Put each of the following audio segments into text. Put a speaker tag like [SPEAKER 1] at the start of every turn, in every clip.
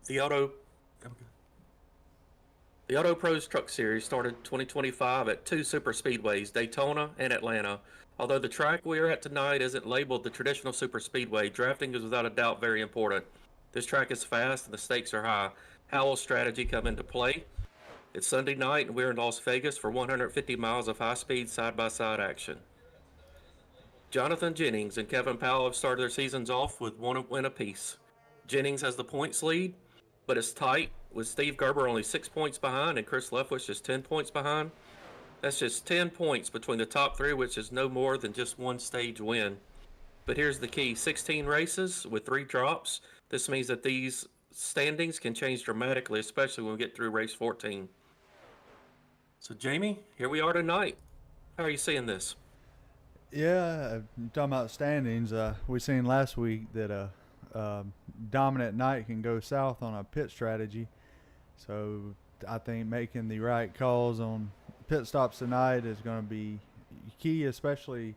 [SPEAKER 1] The Auto the Auto Pros Truck Series started 2025 at two super speedways, Daytona and Atlanta. Although the track we are at tonight isn't labeled the traditional super speedway, drafting is without a doubt very important. This track is fast and the stakes are high. How will strategy come into play? It's Sunday night and we're in Las Vegas for 150 miles of high-speed side-by-side action. Jonathan Jennings and Kevin Powell have started their seasons off with one win apiece. Jennings has the points lead, but it's tight, with Steve Gerber only 6 points behind and Chris Leftwich just 10 points behind. That's just 10 points between the top three, which is no more than just one stage win. But here's the key: 16 races with 3 drops. This means that these standings can change dramatically, especially when we get through race 14. So, Jamie, here we are tonight. How are you seeing this?
[SPEAKER 2] Yeah, talking about standings, we seen last week that a dominant night can go south on a pit strategy. So I think making the right calls on pit stops tonight is going to be key, especially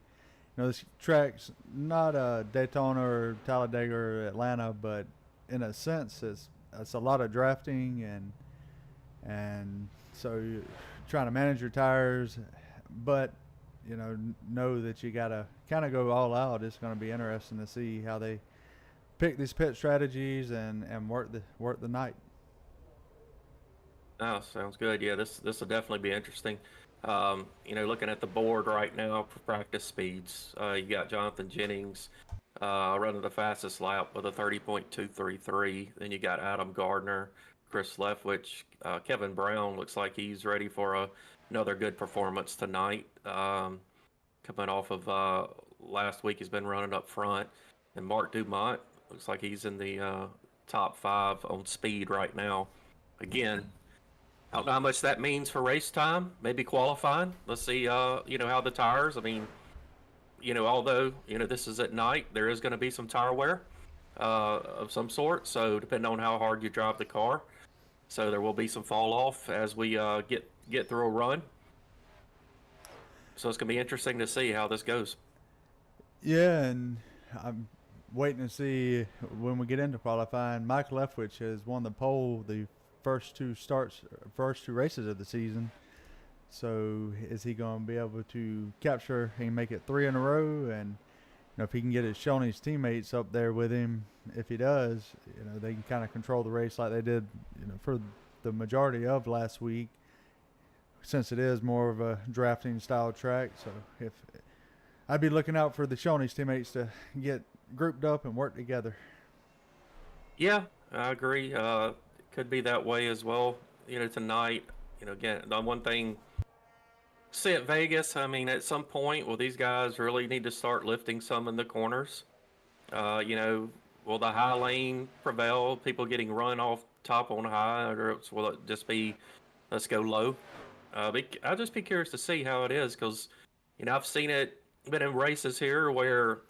[SPEAKER 2] this track's not Daytona or Talladega or Atlanta, but in a sense it's a lot of drafting and so you're trying to manage your tires, but know that you gotta kind of go all out. It's going to be interesting to see how they pick these pit strategies and work the night.
[SPEAKER 1] Oh, sounds good. Yeah, this will definitely be interesting. Looking at the board right now for practice speeds, you got Jonathan Jennings running the fastest lap with a 30.233. Then you got Adam Gardner, Chris Leftwich, Kevin Brown looks like he's ready for another good performance tonight. Coming off of last week, he's been running up front, and Mark Dumont looks like he's in the top five on speed right now. Again, I don't know how much that means for race time. Maybe qualifying. Let's see. How the tires. I mean, although this is at night, there is going to be some tire wear of some sort. So depending on how hard you drive the car, so there will be some fall off as we get through a run. So it's going to be interesting to see how this goes.
[SPEAKER 2] Yeah, and I'm waiting to see when we get into qualifying. Mike Leftwich has won the pole the first two races of the season. So is he going to be able to capture and make it 3 in a row? And if he can get his Shoney's teammates up there with him, if he does, they can kind of control the race like they did, for the majority of last week, since it is more of a drafting style track. So if I'd be looking out for the Shoney's teammates to get grouped up and work together.
[SPEAKER 1] Yeah, I agree. Could be that way as well. Tonight, again, the one thing, see at Vegas, I mean, at some point, will these guys really need to start lifting some in the corners? Will the high lane prevail? People getting run off top on high, or else will it just be, let's go low? I'll just be curious to see how it is, because, I've seen it, been in races here where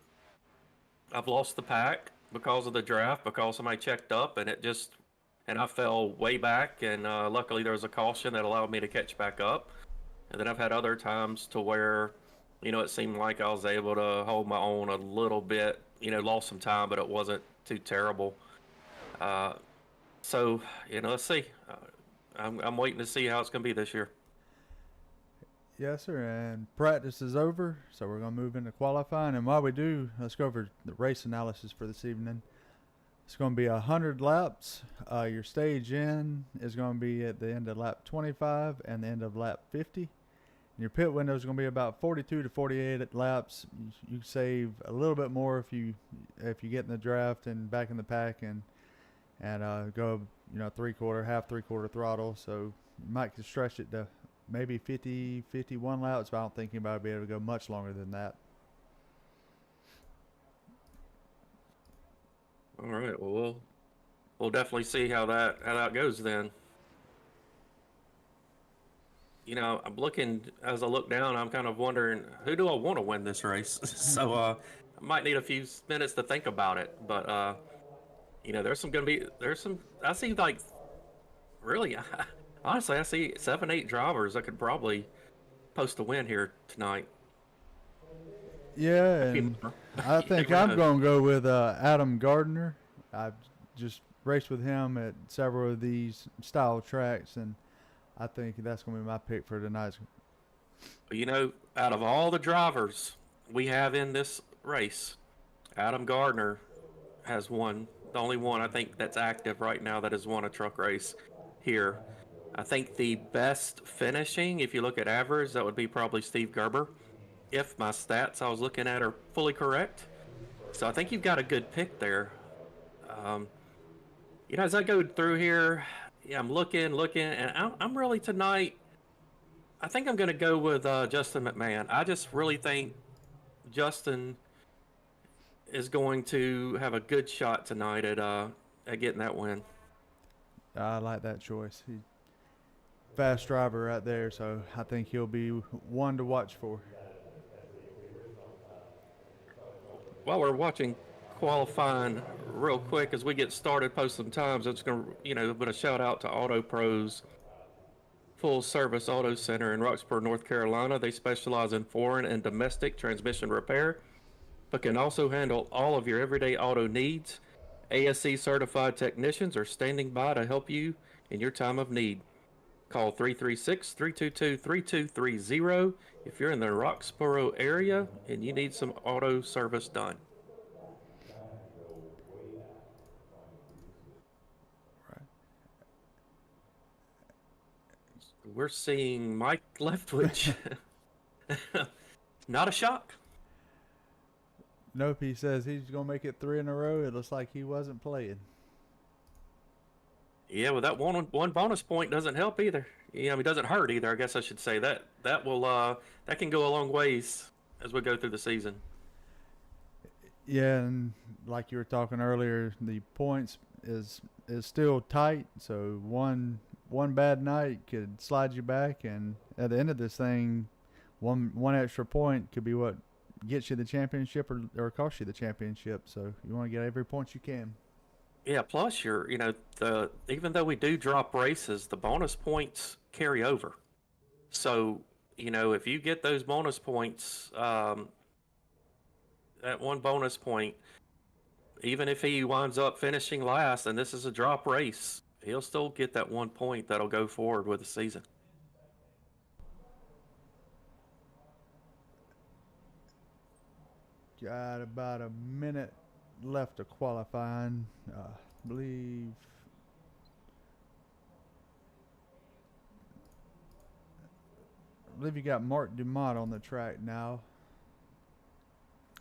[SPEAKER 1] I've lost the pack because of the draft, because somebody checked up and I fell way back, and luckily there was a caution that allowed me to catch back up. And then I've had other times to where, it seemed like I was able to hold my own a little bit, lost some time, but it wasn't too terrible. So, let's see. I'm waiting to see how it's going to be this year.
[SPEAKER 2] Yes, sir. And practice is over, so we're going to move into qualifying. And while we do, let's go over the race analysis for this evening. It's going to be 100 laps. Your stage in is going to be at the end of lap 25 and the end of lap 50. And your pit window is going to be about 42 to 48 laps. You save a little bit more if you get in the draft and back in the pack and go three-quarter throttle. So you might stretch it to maybe 50, 51 laps, but I don't think anybody will be able to go much longer than that.
[SPEAKER 1] All right. Well, we'll definitely see how that goes then. I'm looking, as I look down, I'm kind of wondering, who do I want to win this race? So I might need a few minutes to think about it. But there's some. I see, like, really, honestly, I see 7, 8 drivers that could probably post a win here tonight.
[SPEAKER 2] Yeah, and I think I'm going to go with Adam Gardner. I just raced with him at several of these style tracks, and I think that's going to be my pick for tonight's.
[SPEAKER 1] You know, out of all the drivers we have in this race, Adam Gardner has won. The only one I think that's active right now that has won a truck race here. I think the best finishing, if you look at average, that would be probably Steve Gerber, if my stats I was looking at are fully correct. So I think you've got a good pick there. Um, you know, as I go through here, yeah, I'm looking, and I'm really tonight. I think I'm going to go with Justin McMahon. I just really think Justin is going to have a good shot tonight at getting that win.
[SPEAKER 2] I like that choice. He's fast driver right there, so I think he'll be one to watch for.
[SPEAKER 1] While we're watching qualifying real quick as we get started, post some times. I'm just going to, put a shout out to Auto Pros Full Service Auto Center in Roxborough, North Carolina. They specialize in foreign and domestic transmission repair, but can also handle all of your everyday auto needs. ASC certified technicians are standing by to help you in your time of need. Call 336-322-3230 if you're in the Roxborough area and you need some auto service done.
[SPEAKER 2] Right.
[SPEAKER 1] We're seeing Mike Leftwich. Not a shock.
[SPEAKER 2] Nope, he says he's going to make it 3 in a row. It looks like he wasn't playing.
[SPEAKER 1] Yeah, well, that one bonus point doesn't help either. Yeah, I mean, it doesn't hurt either. I guess I should say that will that can go a long ways as we go through the season.
[SPEAKER 2] Yeah, and like you were talking earlier, the points is still tight. So one bad night could slide you back, and at the end of this thing, one extra point could be what gets you the championship or cost you the championship. So you want to get every point you can.
[SPEAKER 1] Yeah, plus even though we do drop races, the bonus points carry over. So, if you get those bonus points, that one bonus point, even if he winds up finishing last and this is a drop race, he'll still get that 1 point that'll go forward with the season.
[SPEAKER 2] Got about a minute left to qualifying. Believe you got Mark Dumont on the track now.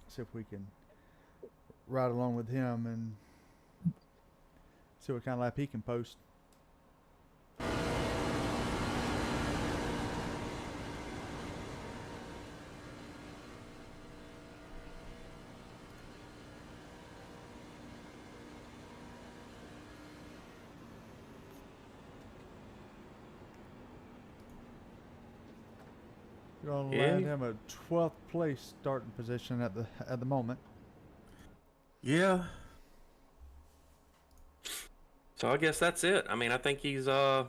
[SPEAKER 2] See if we can ride along with him and see what kind of lap he can post. Going to land him a 12th place starting position at the moment.
[SPEAKER 1] Yeah. So I guess that's it. I mean, I think he's like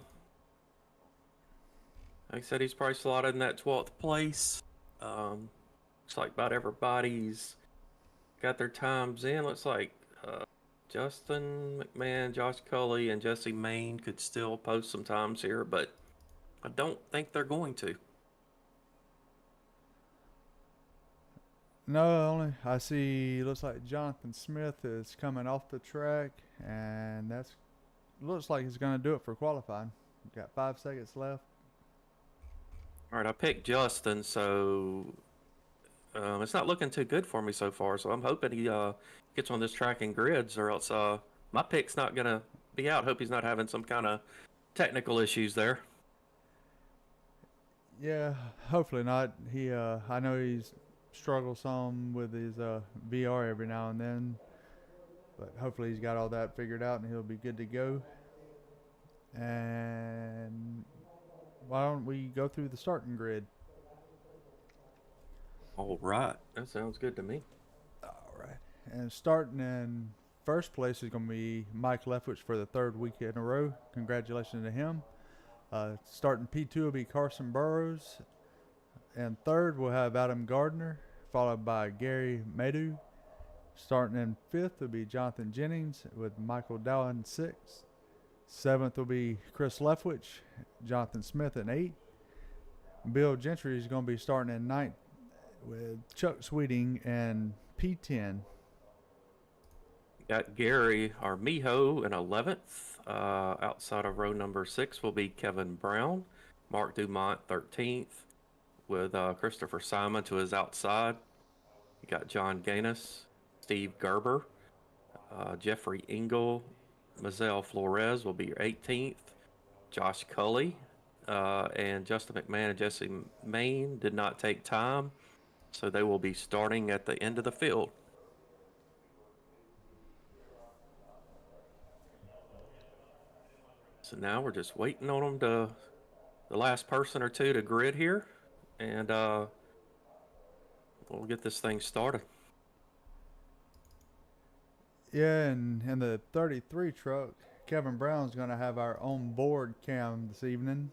[SPEAKER 1] I said, he's probably slotted in that 12th place. Looks like about everybody's got their times in. Looks like Justin McMahon, Josh Culley, and Jesse Main could still post some times here, but I don't think they're going to.
[SPEAKER 2] No, only I see. Looks like Jonathan Smith is coming off the track, and that's looks like he's going to do it for qualifying. Got 5 seconds left.
[SPEAKER 1] All right, I picked Justin, so it's not looking too good for me so far. So I'm hoping he gets on this track and grids, or else my pick's not going to be out. Hope he's not having some kind of technical issues there.
[SPEAKER 2] Yeah, hopefully not. I know he's struggles some with his VR every now and then, but hopefully he's got all that figured out and he'll be good to go. And why don't we go through the starting grid?
[SPEAKER 1] All right, that sounds good to me.
[SPEAKER 2] All right, and starting in first place is going to be Mike Leftwich for the 3rd week in a row. Congratulations to him. Starting P2 will be Carson Burrows. And 3rd, we'll have Adam Gardner, followed by Gary Madu. Starting in 5th will be Jonathan Jennings with Michael Dow in 6th. 7th will be Chris Leftwich, Jonathan Smith in 8th. Bill Gentry is going to be starting in 9th with Chuck Sweeting and P10.
[SPEAKER 1] Got Gary Armijo in 11th. Outside of row number 6 will be Kevin Brown. Mark Dumont 13th with Christopher Simon to his outside. You got John Gaines, Steve Gerber, Jeffrey Engel, Mazel Flores will be your 18th. Josh Cully and Justin McMahon and Jesse Main did not take time, so they will be starting at the end of the field. So now we're just waiting on them the last person or two to grid here, and we'll get this thing started.
[SPEAKER 2] Yeah, and in the 33 truck, Kevin Brown's going to have our own board cam this evening.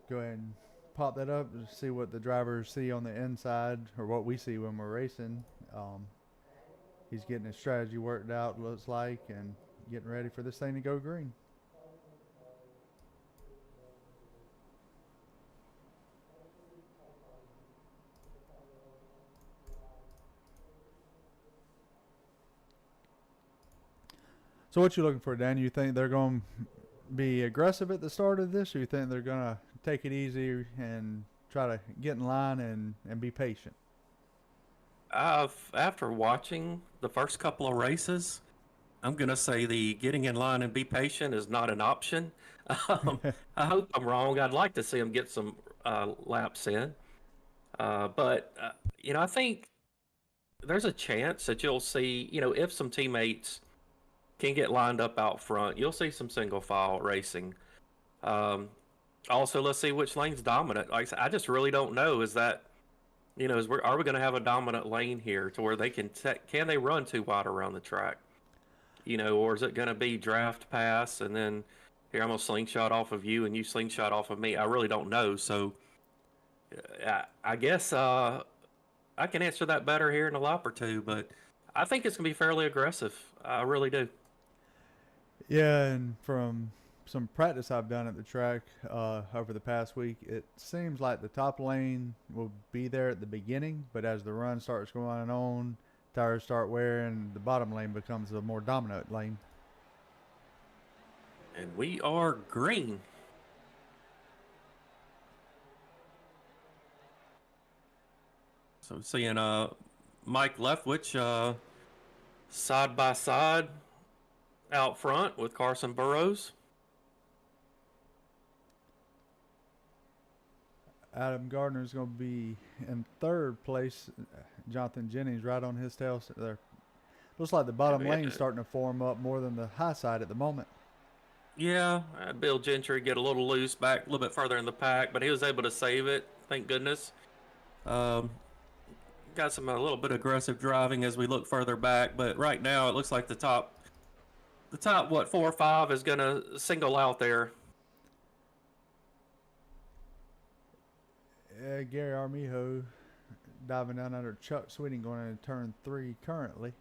[SPEAKER 2] Go ahead and pop that up to see what the drivers see on the inside, or what we see when we're racing. He's getting his strategy worked out, looks like, and getting ready for this thing to go green. So what you looking for, Dan? You think they're going to be aggressive at the start of this, or you think they're going to take it easy and try to get in line and be patient?
[SPEAKER 1] After watching the first couple of races, I'm going to say the getting in line and be patient is not an option. I hope I'm wrong. I'd like to see them get some laps in. But I think there's a chance that you'll see, if some teammates can get lined up out front, you'll see some single file racing. Also, let's see which lane's dominant. Like I just really don't know. Is that, are we going to have a dominant lane here to where they can they run too wide around the track? Or is it going to be draft pass and then here I'm going to slingshot off of you and you slingshot off of me? I really don't know. So I guess I can answer that better here in a lap or two, but I think it's going to be fairly aggressive. I really do.
[SPEAKER 2] Yeah, and from some practice I've done at the track over the past week, it seems like the top lane will be there at the beginning, but as the run starts going on, tires start wearing, the bottom lane becomes a more dominant lane.
[SPEAKER 1] And we are green. So seeing Mike Leftwich side by side out front with Carson Burrows.
[SPEAKER 2] Adam Gardner's going to be in 3rd place. Jonathan Jennings right on his tail there. Looks like the bottom lane's starting to form up more than the high side at the moment.
[SPEAKER 1] Yeah, Bill Gentry get a little loose back a little bit further in the pack, but he was able to save it, thank goodness. Got a little bit aggressive driving as we look further back, but right now it looks like the top 4 or 5 is going to single out there.
[SPEAKER 2] Yeah, Gary Armijo diving down under Chuck Sweeting going into turn 3 currently.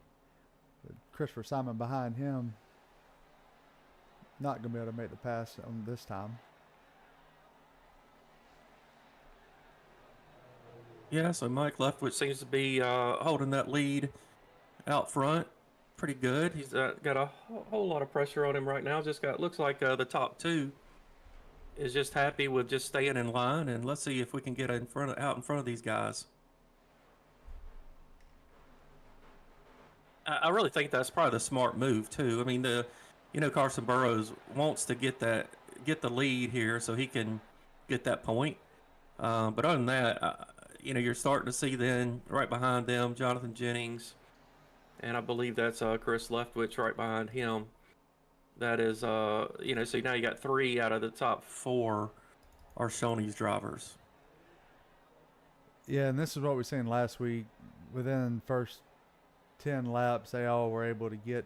[SPEAKER 2] But Christopher Simon behind him. Not going to be able to make the pass on this time.
[SPEAKER 1] Yeah, so Mike Leftwich seems to be holding that lead out front pretty good. He's got a whole lot of pressure on him right now. Looks like the top 2 is just happy with just staying in line, and let's see if we can get out in front of these guys. I really think that's probably the smart move too. I mean, Carson Burrows wants to get the lead here so he can get that point. But other than that, you're starting to see then right behind them Jonathan Jennings, and I believe that's Chris Leftwich right behind him. That is, so now you got 3 out of the top 4 are Shoney's drivers.
[SPEAKER 2] Yeah, and this is what we seen last week. Within first 10 laps, they all were able to get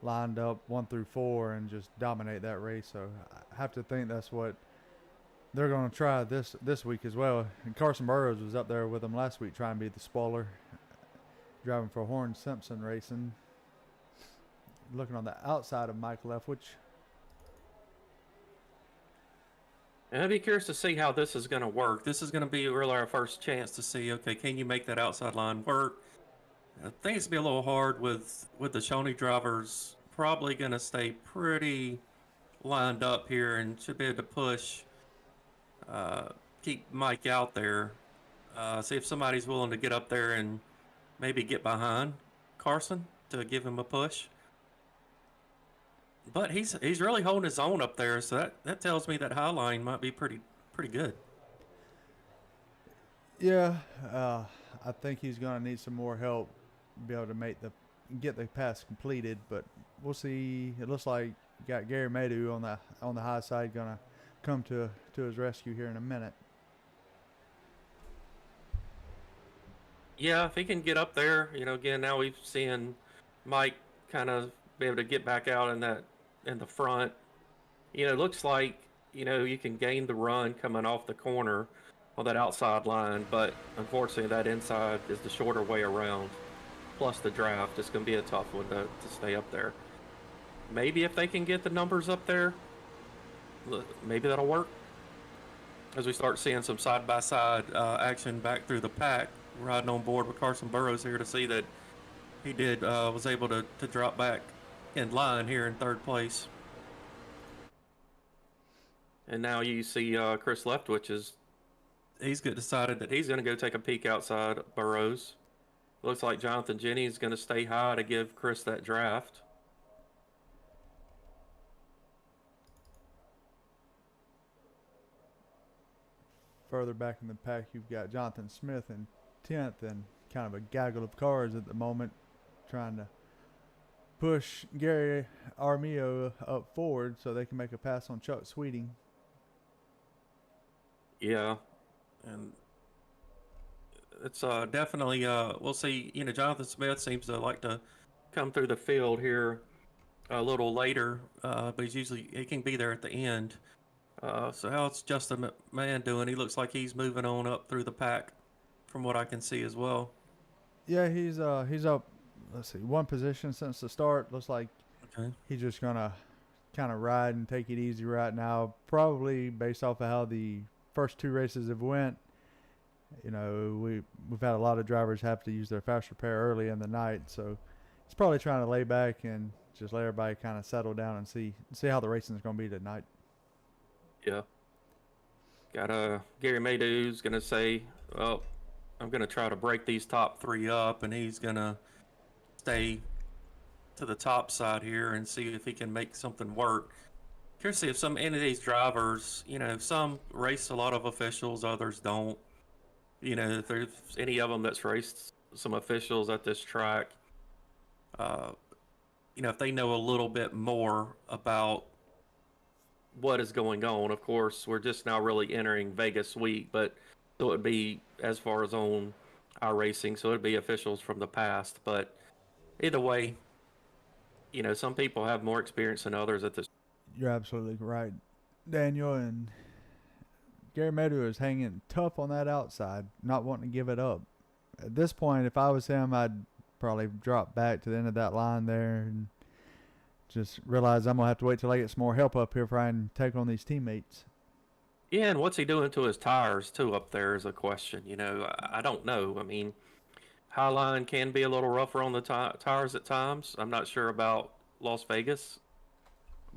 [SPEAKER 2] lined up 1 through 4 and just dominate that race. So I have to think that's what they're going to try this week as well. And Carson Burrows was up there with them last week trying to be the spoiler, driving for Horn Simpson Racing. Looking on the outside of Mike Leftwich.
[SPEAKER 1] And I'd be curious to see how this is going to work. This is going to be really our first chance to see, okay, can you make that outside line work? I think it's going to be a little hard with the Shoney drivers probably going to stay pretty lined up here and should be able to push, keep Mike out there. See if somebody's willing to get up there and maybe get behind Carson to give him a push. But he's really holding his own up there, so that tells me that high line might be pretty good.
[SPEAKER 2] Yeah, I think he's going to need some more help to be able to get the pass completed. But we'll see. It looks like you got Gary Maydew on the high side going to come to his rescue here in a minute.
[SPEAKER 1] Yeah, if he can get up there, again, now we've seen Mike kind of be able to get back out in the front. It looks like, you can gain the run coming off the corner on that outside line, but unfortunately that inside is the shorter way around. Plus the draft, it's going to be a tough one to stay up there. Maybe if they can get the numbers up there, maybe that'll work. As we start seeing some side-by-side action back through the pack, riding on board with Carson Burrows here to see that he was able to drop back in line here in third place. And now you see Chris Leftwich he's decided that he's going to go take a peek outside Burrows. Looks like Jonathan Jennings is going to stay high to give Chris that draft.
[SPEAKER 2] Further back in the pack, you've got Jonathan Smith in 10th and kind of a gaggle of cars at the moment trying to push Gary Armio up forward so they can make a pass on Chuck Sweeting.
[SPEAKER 1] Yeah, and it's definitely we'll see. Jonathan Smith seems to like to come through the field here a little later, but he can be there at the end. So how's Justin McMahon doing? He looks like he's moving on up through the pack from what I can see as well.
[SPEAKER 2] Yeah, he's up, let's see, one position since the start. Looks like he's just going to kind of ride and take it easy right now, probably based off of how the first two races have went. We've had a lot of drivers have to use their fast repair early in the night, so he's probably trying to lay back and just let everybody kind of settle down and see how the racing is going to be tonight.
[SPEAKER 1] Yeah. Got Gary Maydew's going to say, well, I'm going to try to break these top three up, and he's going to stay to the top side here and see if he can make something work. Curious to see if any of these drivers, some race a lot of officials, others don't. If there's any of them that's raced some officials at this track, if they know a little bit more about what is going on. Of course, we're just now really entering Vegas week, but so it would be as far as on iRacing, so it'd be officials from the past. But either way, some people have more experience than others at this.
[SPEAKER 2] You're absolutely right, Daniel. And Gary Maydew is hanging tough on that outside, not wanting to give it up. At this point, if I was him, I'd probably drop back to the end of that line there and just realize I'm going to have to wait till I get some more help up here before I can take on these teammates.
[SPEAKER 1] Yeah, and what's he doing to his tires, too, up there is a question. I don't know. I mean, Highline can be a little rougher on the tires at times. I'm not sure about Las Vegas,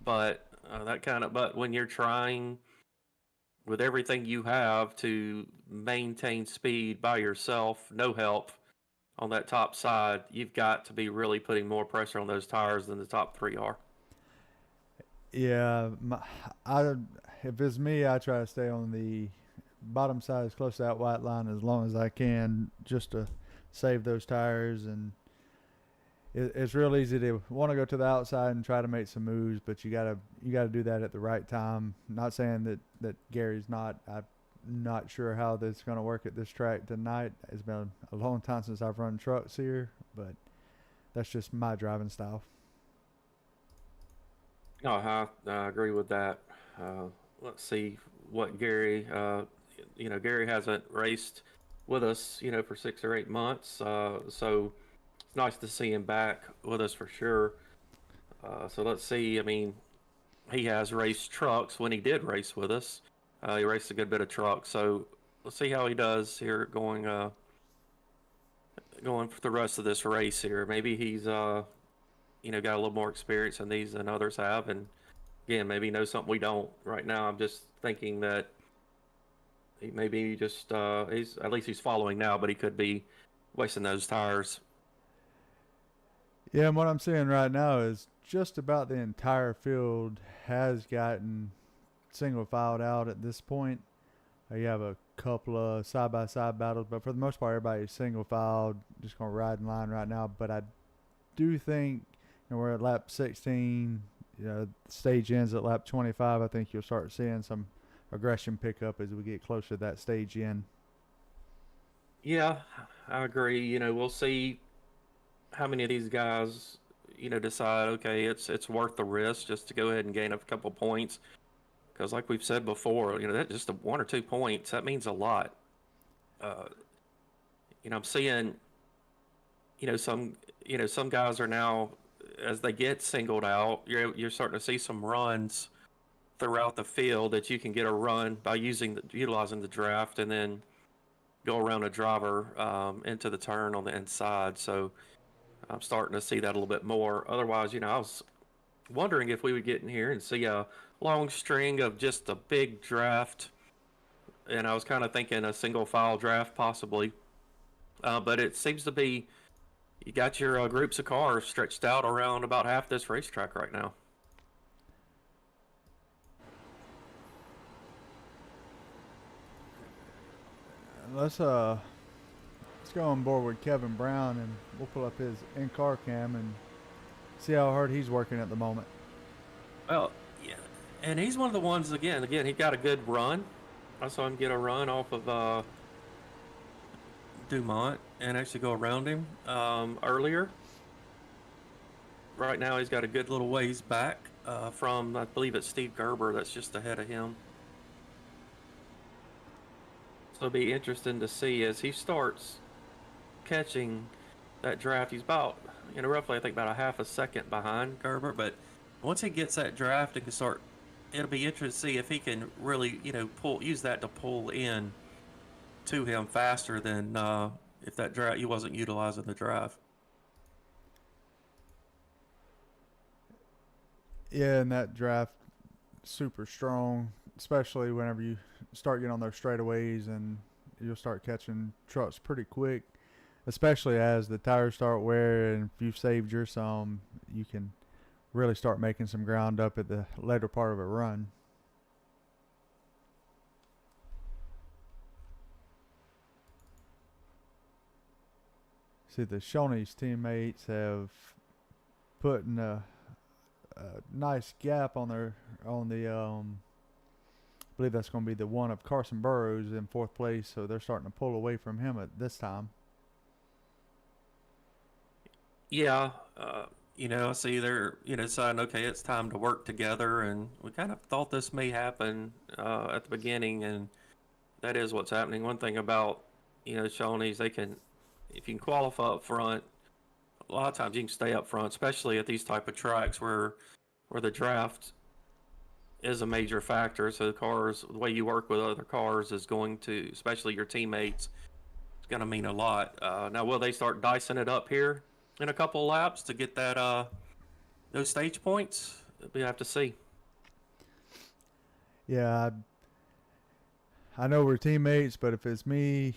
[SPEAKER 1] but but when you're trying with everything you have to maintain speed by yourself, no help on that top side, you've got to be really putting more pressure on those tires than the top three are.
[SPEAKER 2] Yeah, if it's me, I try to stay on the bottom side as close to that white line as long as I can just to save those tires. And it's real easy to want to go to the outside and try to make some moves, but you gotta do that at the right time. Not saying that Gary's not. I'm not sure how this is going to work at this track tonight. It's been a long time since I've run trucks here, but that's just my driving style.
[SPEAKER 1] No, I agree with that. Let's see what Gary, Gary hasn't raced with us, for 6 or 8 months. So It's nice to see him back with us for sure. So let's see. I mean, he has raced trucks when he did race with us. He raced a good bit of trucks. So let's see how he does here going for the rest of this race here. Maybe he's got a little more experience in these than others have, and again, maybe he knows something we don't. Right now, I'm just thinking that he maybe just he's at least he's following now, but he could be wasting those tires.
[SPEAKER 2] Yeah, and what I'm seeing right now is just about the entire field has gotten single filed out at this point. You have a couple of side by side battles, but for the most part, everybody's single filed, just going to ride in line right now. But I do think we're at lap 16. Stage ends at lap 25. I think you'll start seeing some aggression pick up as we get closer to that stage end.
[SPEAKER 1] Yeah, I agree. We'll see how many of these guys decide okay it's worth the risk just to go ahead and gain a couple points, because like we've said before, that just 1 or 2 points, that means a lot. uh I'm seeing some guys are now, as they get singled out, you're starting to see some runs throughout the field that you can get a run by utilizing the draft and then go around a driver into the turn on the inside. So I'm starting to see that a little bit more. Otherwise, I was wondering if we would get in here and see a long string of just a big draft. And I was kind of thinking a single file draft possibly. But it seems to be you got your groups of cars stretched out around about half this racetrack right now.
[SPEAKER 2] Let's go on board with Kevin Brown and we'll pull up his in-car cam and see how hard he's working at the moment.
[SPEAKER 1] Well, yeah, and he's one of the ones again. He got a good run. I saw him get a run off of Dumont and actually go around him earlier. Right now, he's got a good little ways back from, I believe it's Steve Gerber that's just ahead of him. So it'll be interesting to see as he starts catching that draft. He's about, roughly, I think about a half a second behind Gerber. But once he gets that draft, it can start. It'll be interesting to see if he can really, use that to pull in to him faster than if that draft he wasn't utilizing the draft.
[SPEAKER 2] Yeah, and that draft super strong, especially whenever you start getting on those straightaways and you'll start catching trucks pretty quick, especially as the tires start wearing. If you've saved your some, you can really start making some ground up at the later part of a run. See, the Shoney's teammates have put in a nice gap on the I believe that's going to be the one of Carson Burrows in fourth place, so they're starting to pull away from him at this time.
[SPEAKER 1] Yeah, I see they're deciding okay, it's time to work together, and we kind of thought this may happen at the beginning, and that is what's happening. One thing about Shoney's, they can, if you can qualify up front, a lot of times you can stay up front, especially at these type of tracks where the draft is a major factor. So the way you work with other cars is going to, especially your teammates, it's going to mean a lot. Now, will they start dicing it up here in a couple of laps to get that those stage points? We have to see.
[SPEAKER 2] Yeah, I know we're teammates, but if it's me,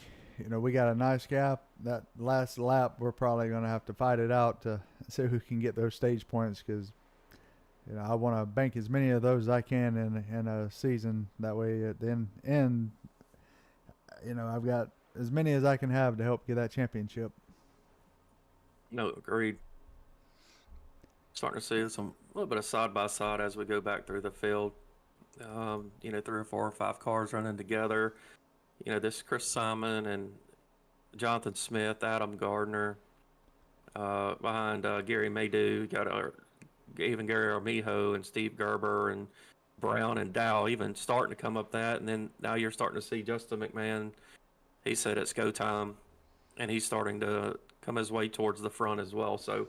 [SPEAKER 2] we got a nice gap. That last lap, we're probably going to have to fight it out to see who can get those stage points, because I want to bank as many of those as I can in a season. That way, at the end, I've got as many as I can have to help get that championship.
[SPEAKER 1] No, agreed. Starting to see a little bit of side by side as we go back through the field. 3 or 4 or 5 cars running together. This Chris Simon and Jonathan Smith, Adam Gardner, behind Gary Maydew. Got even Gary Armijo and Steve Gerber and Brown and Dow even starting to come up that. And then now you're starting to see Justin McMahon. He said it's go time. and he's starting to come his way towards the front as well. So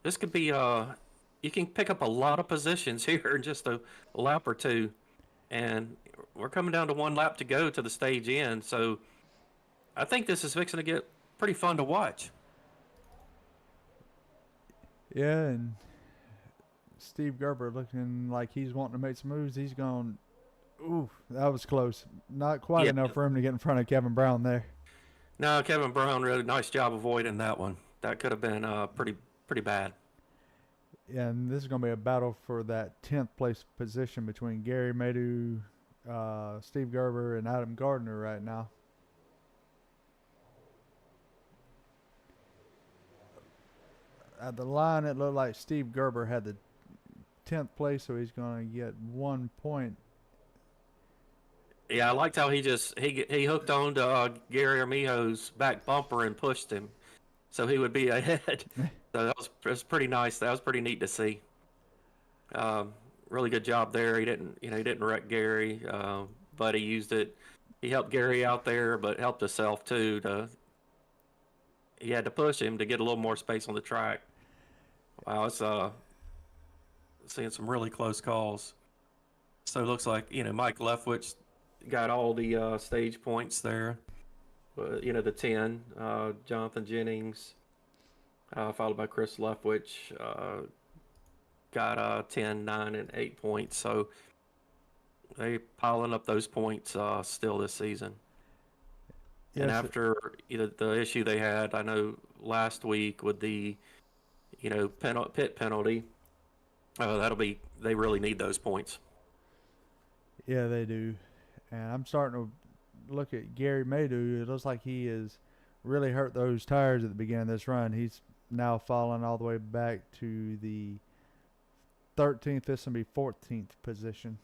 [SPEAKER 1] this could be you can pick up a lot of positions here in just a lap or two, and we're coming down to one lap to go to the stage end. So I think this is fixing to get pretty fun to watch.
[SPEAKER 2] Yeah, and Steve Gerber looking like he's wanting to make some moves. He's going, ooh, that was close. Not quite
[SPEAKER 1] Yeah.
[SPEAKER 2] enough for him to get in front of Kevin Brown there.
[SPEAKER 1] No, Kevin Brown really nice job avoiding that one. That could have been pretty bad.
[SPEAKER 2] Yeah, and this is going to be a battle for that 10th place position between Gary Maydew, Steve Gerber, and Adam Gardner right now. At the line, it looked like Steve Gerber had the 10th place, so he's going to get 1 point.
[SPEAKER 1] Yeah, I liked how he hooked on to Gary Armijo's back bumper and pushed him, so he would be ahead. So that was pretty nice. That was pretty neat to see. Really good job there. He didn't wreck Gary, but he used it. He helped Gary out there, but helped himself too. He had to push him to get a little more space on the track. Wow, it's seeing some really close calls. So it looks like Mike Leftwich got all the stage points there. The 10. Jonathan Jennings, followed by Chris Leftwich, got 10, 9, and 8 points. So they piling up those points still this season.
[SPEAKER 2] Yes,
[SPEAKER 1] and after the issue they had, I know last week with the pit penalty, they really need those points.
[SPEAKER 2] Yeah, they do. And I'm starting to look at Gary Maydew. It looks like he has really hurt those tires at the beginning of this run. He's now fallen all the way back to the 13th. This will be 14th position.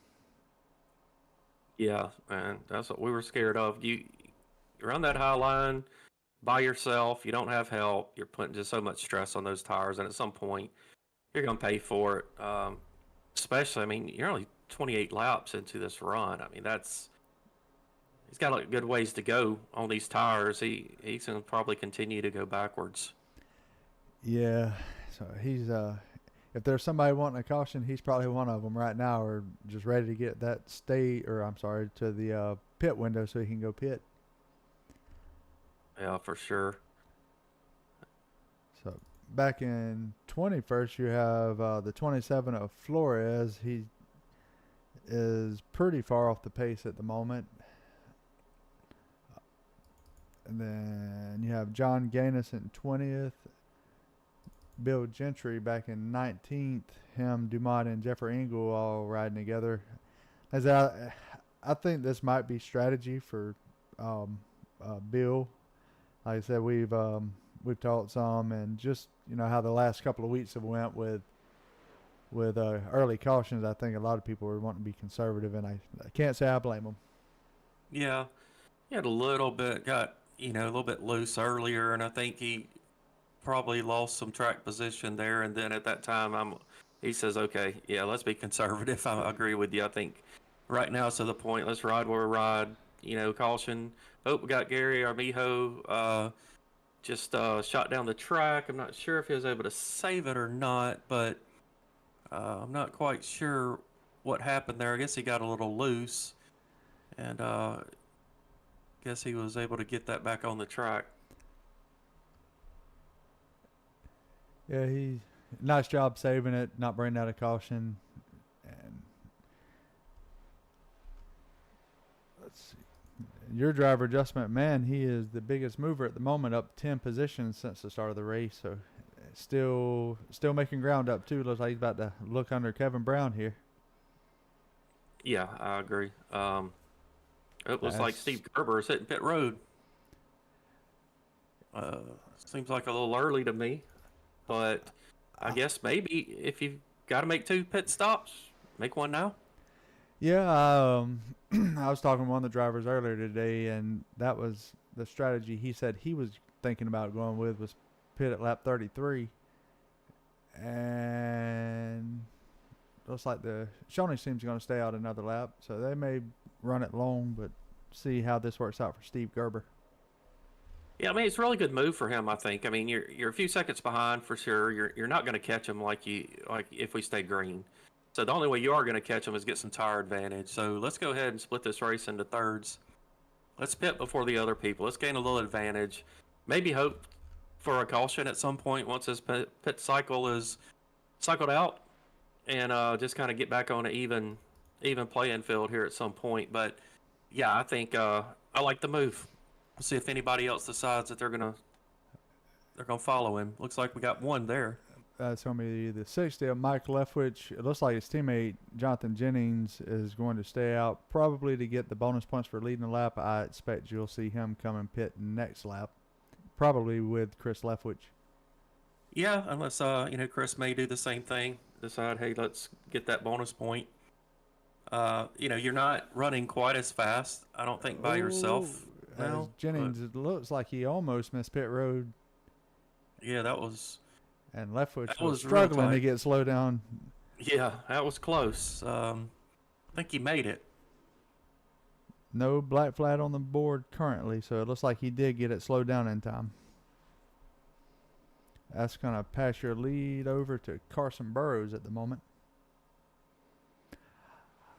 [SPEAKER 1] Yeah, man, that's what we were scared of. You're on that high line by yourself. You don't have help. You're putting just so much stress on those tires, and at some point, you're going to pay for it. Especially, I mean, you're only 28 laps into this run. I mean, he's got a good ways to go on these tires. He's going to probably continue to go backwards.
[SPEAKER 2] Yeah, so he's if there's somebody wanting a caution, he's probably one of them right now, or just ready to get that to the pit window so he can go pit.
[SPEAKER 1] Yeah, for sure.
[SPEAKER 2] So back in 21st, you have the 27 of Flores. He is pretty far off the pace at the moment. And then you have John Gaines in 20th. Bill Gentry back in 19th. Him, Dumont, and Jeffrey Engel all riding together. I think this might be strategy for Bill. Like I said, we've talked some, and just how the last couple of weeks have went with early cautions. I think a lot of people are wanting to be conservative, and I can't say I blame them.
[SPEAKER 1] Yeah, he had a little bit got a little bit loose earlier, and I think he probably lost some track position there. And then at that time, he says, "Okay, yeah, let's be conservative." I agree with you. I think right now, to the point, let's ride where we ride. Caution. Oh, we got Gary Armijo just shot down the track. I'm not sure if he was able to save it or not, but I'm not quite sure what happened there. I guess he got a little loose, and guess he was able to get that back on the track.
[SPEAKER 2] Yeah, he nice job saving it, not bringing out a caution. And let's see. Your driver, Adjustment Man, he is the biggest mover at the moment, up 10 positions since the start of the race. So still making ground up too. Looks like he's about to look under Kevin Brown here.
[SPEAKER 1] Yeah, I agree. It looks like Steve Gerber is hitting pit road. Seems like a little early to me, but I guess maybe if you've got to make 2 pit stops, make one now.
[SPEAKER 2] Yeah, I was talking to one of the drivers earlier today, and that was the strategy he said he was thinking about going with, was pit at lap 33. And looks like the Shoney seems going to stay out another lap, so they may run it long, but see how this works out for Steve Gerber.
[SPEAKER 1] Yeah, I mean, it's a really good move for him, I think. I mean, you're a few seconds behind for sure. You're not going to catch him like if we stay green. So the only way you are going to catch him is get some tire advantage. So let's go ahead and split this race into thirds. Let's pit before the other people. Let's gain a little advantage. Maybe hope for a caution at some point once this pit cycle is cycled out, and just kind of get back on an even playing field here at some point. But yeah, I think I like the move. We'll see if anybody else decides that they're gonna follow him. Looks like we got one there.
[SPEAKER 2] That's going to be the 60 of Mike Leftwich. It looks like his teammate Jonathan Jennings is going to stay out, probably to get the bonus points for leading the lap. I expect you'll see him come and pit next lap, probably with Chris Leftwich.
[SPEAKER 1] Yeah, unless Chris may do the same thing. Decide, hey, let's get that bonus point. You're not running quite as fast, I don't think, by yourself now.
[SPEAKER 2] Jennings, it looks like he almost missed pit road.
[SPEAKER 1] Yeah, that was.
[SPEAKER 2] And Leftwich
[SPEAKER 1] was
[SPEAKER 2] was struggling
[SPEAKER 1] real
[SPEAKER 2] to get slowed down.
[SPEAKER 1] Yeah, that was close. I think he made it.
[SPEAKER 2] No black flag on the board currently, so it looks like he did get it slowed down in time. That's going to pass your lead over to Carson Burrows at the moment.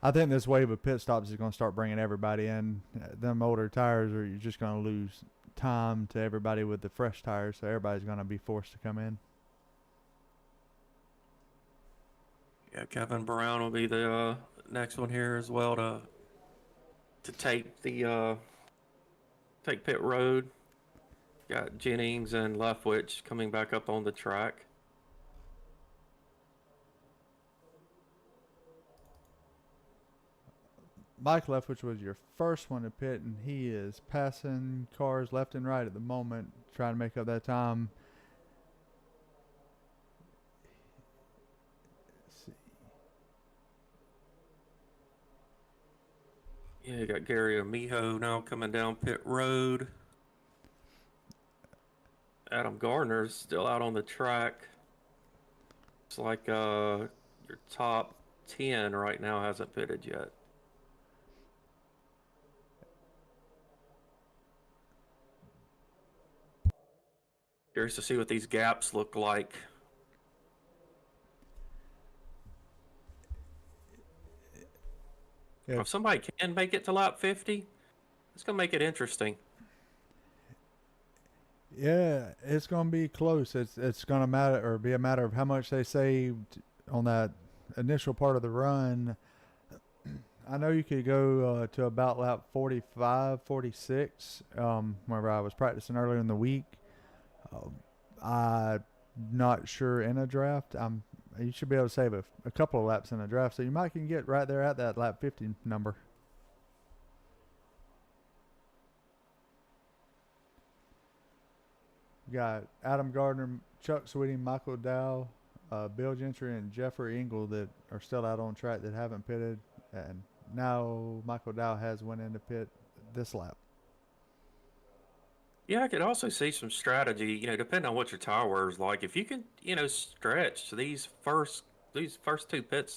[SPEAKER 2] I think this wave of pit stops is going to start bringing everybody in. Them older tires, you're just going to lose time to everybody with the fresh tires, so everybody's going to be forced to come in.
[SPEAKER 1] Yeah, Kevin Brown will be the next one here as well to take pit road. Got Jennings and Leftwich coming back up on the track.
[SPEAKER 2] Mike Leftwich was your first one to pit, and he is passing cars left and right at the moment, trying to make up that time.
[SPEAKER 1] Yeah, you got Gary Amijo now coming down pit road. Adam Gardner's still out on the track. It's like your top 10 right now hasn't pitted yet. Curious to see what these gaps look like.
[SPEAKER 2] Yeah.
[SPEAKER 1] If somebody can make it to lap 50, it's going to make it interesting.
[SPEAKER 2] Yeah, it's going to be close. It's going to be a matter of how much they saved on that initial part of the run. I know you could go to about lap 45, 46, whenever I was practicing earlier in the week. I'm not sure in a draft. You should be able to save a couple of laps in a draft, so you might can get right there at that lap 50 number. We got Adam Gardner, Chuck Sweeting, Michael Dow, Bill Gentry, and Jeffrey Engel that are still out on track that haven't pitted, and now Michael Dow has went into pit this lap.
[SPEAKER 1] Yeah, I could also see some strategy, depending on what your tire wear is like. If you can, stretch these two pit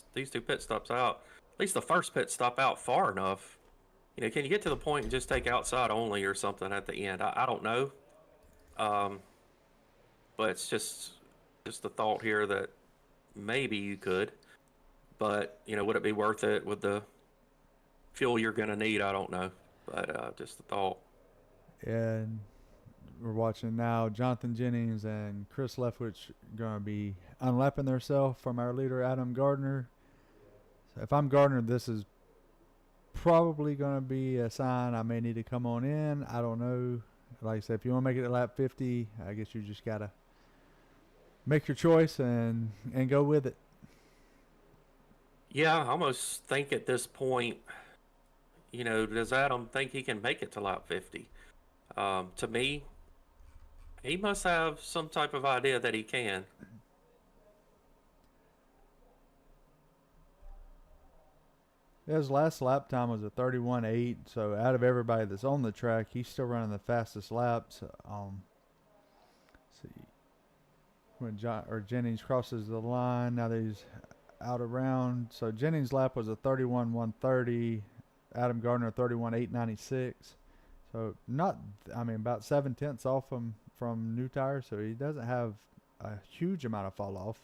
[SPEAKER 1] stops out, at least the first pit stop out far enough, can you get to the point and just take outside only or something at the end? I don't know. But it's just the thought here that maybe you could, but would it be worth it with the fuel you're going to need? I don't know, but just the thought.
[SPEAKER 2] And we're watching now Jonathan Jennings and Chris Leftwich going to be unlapping themselves from our leader Adam Gardner. So if I'm Gardner, this is probably going to be a sign I may need to come on in. I don't know. Like I said, if you want to make it at lap 50, I guess you just got to make your choice and go with it.
[SPEAKER 1] Yeah, I almost think at this point, does Adam think he can make it to lap 50? To me, he must have some type of idea that he can.
[SPEAKER 2] His last lap time was a 31.8, so out of everybody that's on the track, he's still running the fastest laps. See, when Jennings crosses the line, now that he's out around. So Jennings' lap was a 31.130, Adam Gardner 31.896. So not, I mean, about 7/10 off from new tires, so he doesn't have a huge amount of fall off.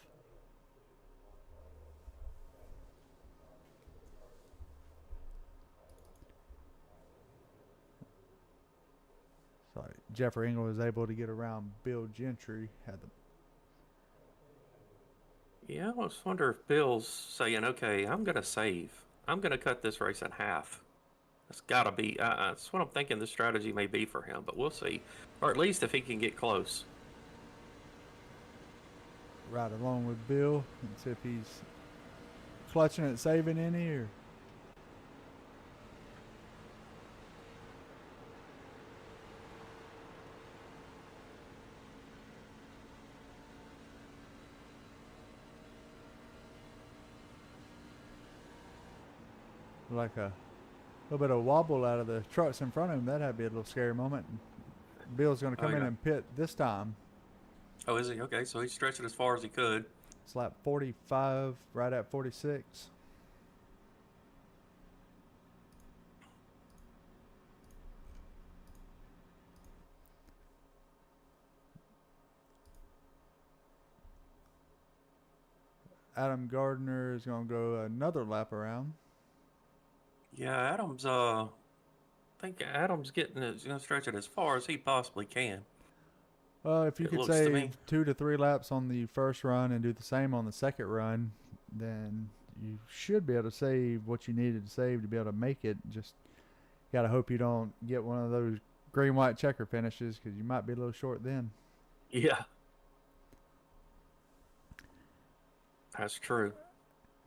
[SPEAKER 2] So Jeffrey Engel was able to get around Bill Gentry.
[SPEAKER 1] Yeah, I almost wonder if Bill's saying, okay, I'm going to save. I'm going to cut this race in half. It's got to be, that's what I'm thinking the strategy may be for him, but we'll see. Or at least if he can get close.
[SPEAKER 2] Right along with Bill and see if he's clutching at saving any or. Like a little bit of wobble out of the trucks in front of him. That'd be a little scary moment. Bill's going to come in and pit this time.
[SPEAKER 1] Oh, is he? Okay, so he's stretching as far as he could.
[SPEAKER 2] It's lap 45, right at 46. Adam Gardner is going to go another lap around.
[SPEAKER 1] Yeah, Adams, I think Adams going to stretch it as far as he possibly can.
[SPEAKER 2] Well, if you could save 2 to 3 laps on the first run and do the same on the second run, then you should be able to save what you needed to save to be able to make it. Just got to hope you don't get one of those green-white checker finishes because you might be a little short then.
[SPEAKER 1] Yeah. That's true.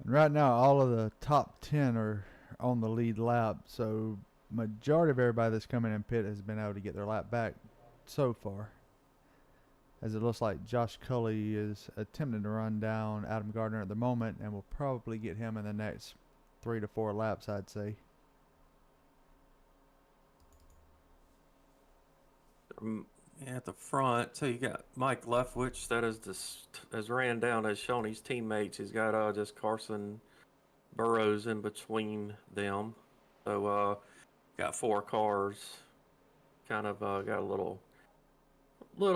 [SPEAKER 2] And right now, all of the top 10 are on the lead lap, so majority of everybody that's coming in pit has been able to get their lap back so far. As it looks like Josh Cully is attempting to run down Adam Gardner at the moment, and will probably get him in the next 3 to 4 laps, I'd say.
[SPEAKER 1] At the front, so you got Mike Leftwich that has ran down as Shoney's teammates. He's got just Carson Burrows in between them. So got 4 cars. Kind of got a little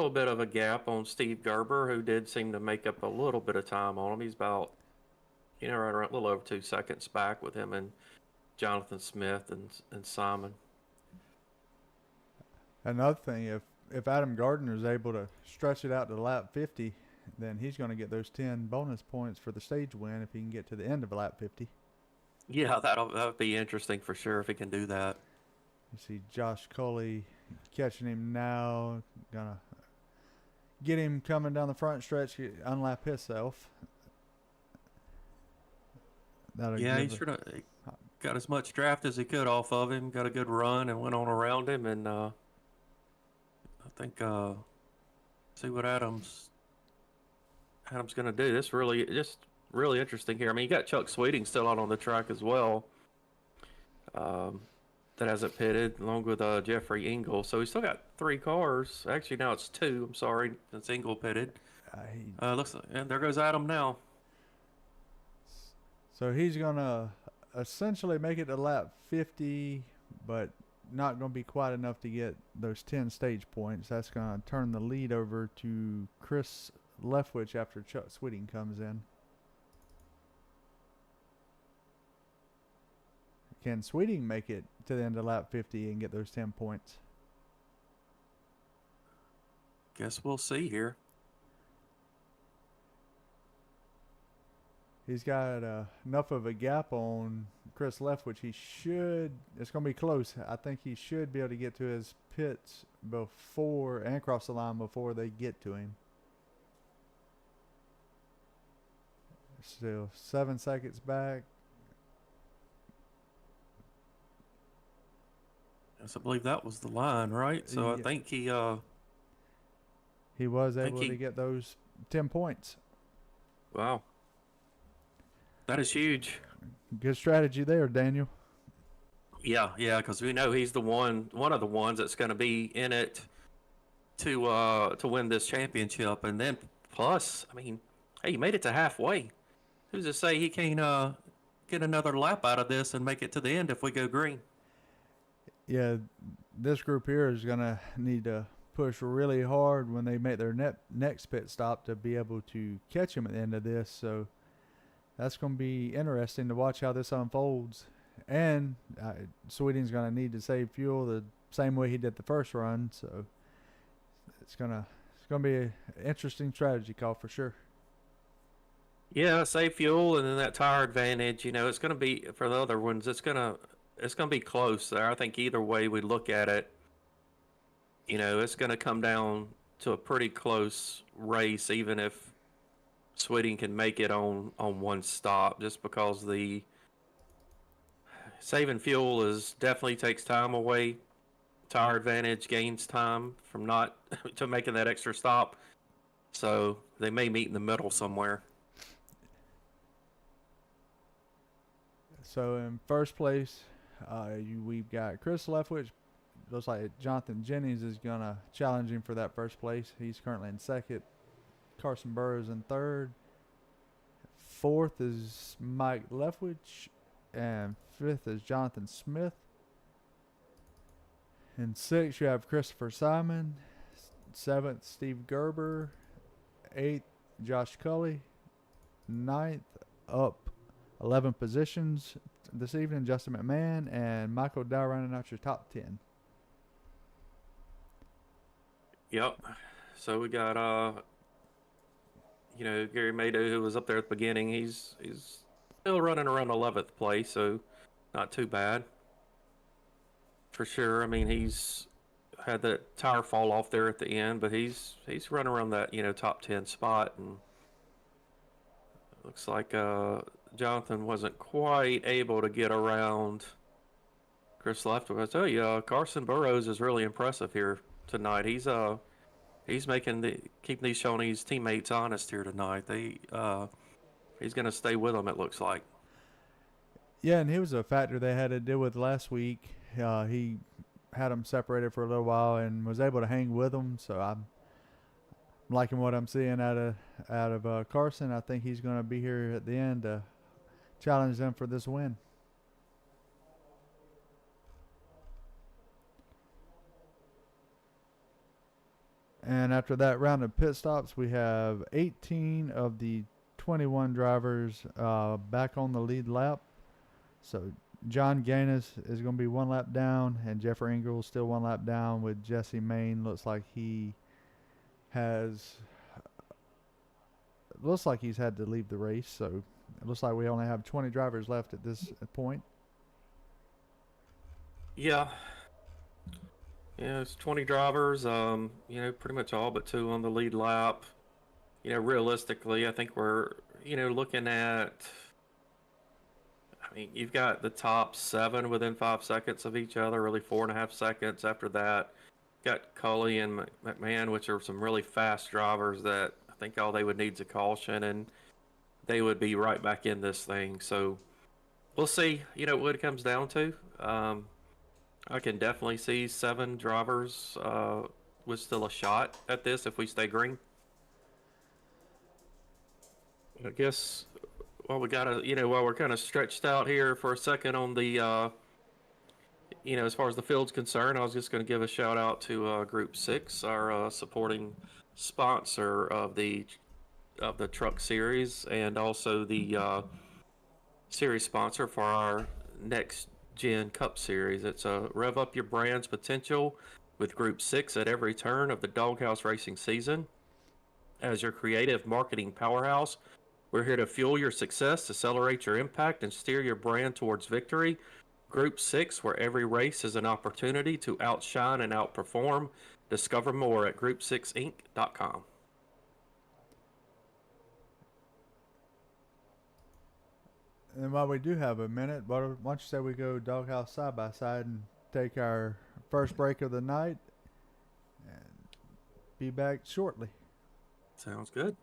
[SPEAKER 1] bit of a gap on Steve Gerber, who did seem to make up a little bit of time on him. He's about, right around a little over 2 seconds back with him and Jonathan Smith and Simon.
[SPEAKER 2] Another thing, if Adam Gardner is able to stretch it out to lap 50, then he's going to get those 10 bonus points for the stage win if he can get to the end of lap 50.
[SPEAKER 1] Yeah, that would be interesting for sure if he can do that.
[SPEAKER 2] You see Josh Cully catching him now, gonna get him coming down the front stretch, unlap himself.
[SPEAKER 1] He sort of got as much draft as he could off of him, got a good run and went on around him, and I think see what Adams going to do. This really interesting here. I mean, you got Chuck Sweeting still out on the track as well. That hasn't pitted, along with Jeffrey Engel. So he's still got 3 cars. Actually, now it's 2. I'm sorry, since Engel pitted. Looks like, and there goes Adam now.
[SPEAKER 2] So he's gonna essentially make it to lap 50, but not gonna be quite enough to get those 10 stage points. That's gonna turn the lead over to Chris Leftwich after Chuck Sweeting comes in. Can Sweeting make it to the end of lap 50 and get those 10 points?
[SPEAKER 1] Guess we'll see here.
[SPEAKER 2] He's got enough of a gap on Chris Leftwich. It's going to be close. I think he should be able to get to his pits before and cross the line before they get to him. Still 7 seconds back.
[SPEAKER 1] Yes, I believe that was the line, right? So I think he
[SPEAKER 2] was able to get those 10 points.
[SPEAKER 1] Wow. That is huge.
[SPEAKER 2] Good strategy there, Daniel.
[SPEAKER 1] Yeah, because we know he's one of the ones that's going to be in it to win this championship, and then plus, I mean, hey, he made it to halfway. Who's to say he can't get another lap out of this and make it to the end if we go green?
[SPEAKER 2] Yeah, this group here is gonna need to push really hard when they make their next pit stop to be able to catch him at the end of this. So that's going to be interesting to watch how this unfolds. And Sweeting's going to need to save fuel the same way he did the first run. So it's gonna be an interesting strategy call for sure.
[SPEAKER 1] Yeah, save fuel and then that tire advantage. It's going to be for the other ones. It's gonna be close there. I think either way we look at it, it's going to come down to a pretty close race, even if Sweeting can make it on one stop, just because the saving fuel is definitely takes time away. Tire advantage gains time from not to making that extra stop. So they may meet in the middle somewhere.
[SPEAKER 2] So in first place, we've got Chris Leftwich. Looks like Jonathan Jennings is gonna challenge him for that first place. He's currently in second. Carson Burrows in third. Fourth is Mike Leftwich, and fifth is Jonathan Smith. In sixth, you have Christopher Simon. Seventh, Steve Gerber. Eighth, Josh Cully. Ninth, up 11 positions this evening, Justin McMahon and Michael Dow running out your top 10.
[SPEAKER 1] Yep. So we got Gary Mado, who was up there at the beginning. He's still running around 11th place, so not too bad for sure. I mean, he's had that tire fall off there at the end, but he's running around that top 10 spot, and looks like Jonathan wasn't quite able to get around Chris Leftwich. I tell you, Carson Burrows is really impressive here tonight. He's keeping these Shoney's teammates honest here tonight. He's going to stay with them, it looks like.
[SPEAKER 2] Yeah, and he was a factor they had to deal with last week. He had them separated for a little while and was able to hang with them. So I'm liking what I'm seeing out of Carson. I think he's going to be here at the end to challenge them for this win. And after that round of pit stops, we have 18 of the 21 drivers back on the lead lap. So John Gaines is going to be one lap down, and Jeffrey Ingalls still one lap down, with Jesse Main looks like he's had to leave the race. So it looks like we only have 20 drivers left at this point.
[SPEAKER 1] Yeah. Yeah, it's 20 drivers, pretty much all but two on the lead lap. Realistically, I think we're, looking at, I mean, you've got the top 7 within 5 seconds of each other, really 4.5 seconds. After that, got Cully and McMahon, which are some really fast drivers that I think all they would need is a caution, and they would be right back in this thing. So we'll see, what it comes down to. I can definitely see 7 drivers with still a shot at this if we stay green. I guess while we're kind of stretched out here for a second on the, as far as the field's concerned, I was just going to give a shout out to Group 6, our supporting sponsor of the truck series, and also the series sponsor for our next Gen Cup Series. It's a rev up your brand's potential with Group 6 at every turn of the Doghouse racing season. As your creative marketing powerhouse, we're here to fuel your success, accelerate your impact, and steer your brand towards victory. Group 6, where every race is an opportunity to outshine and outperform. Discover more at group6inc.com.
[SPEAKER 2] And while we do have a minute, why don't you say we go Doghouse side by side and take our first break of the night and be back shortly.
[SPEAKER 1] Sounds good.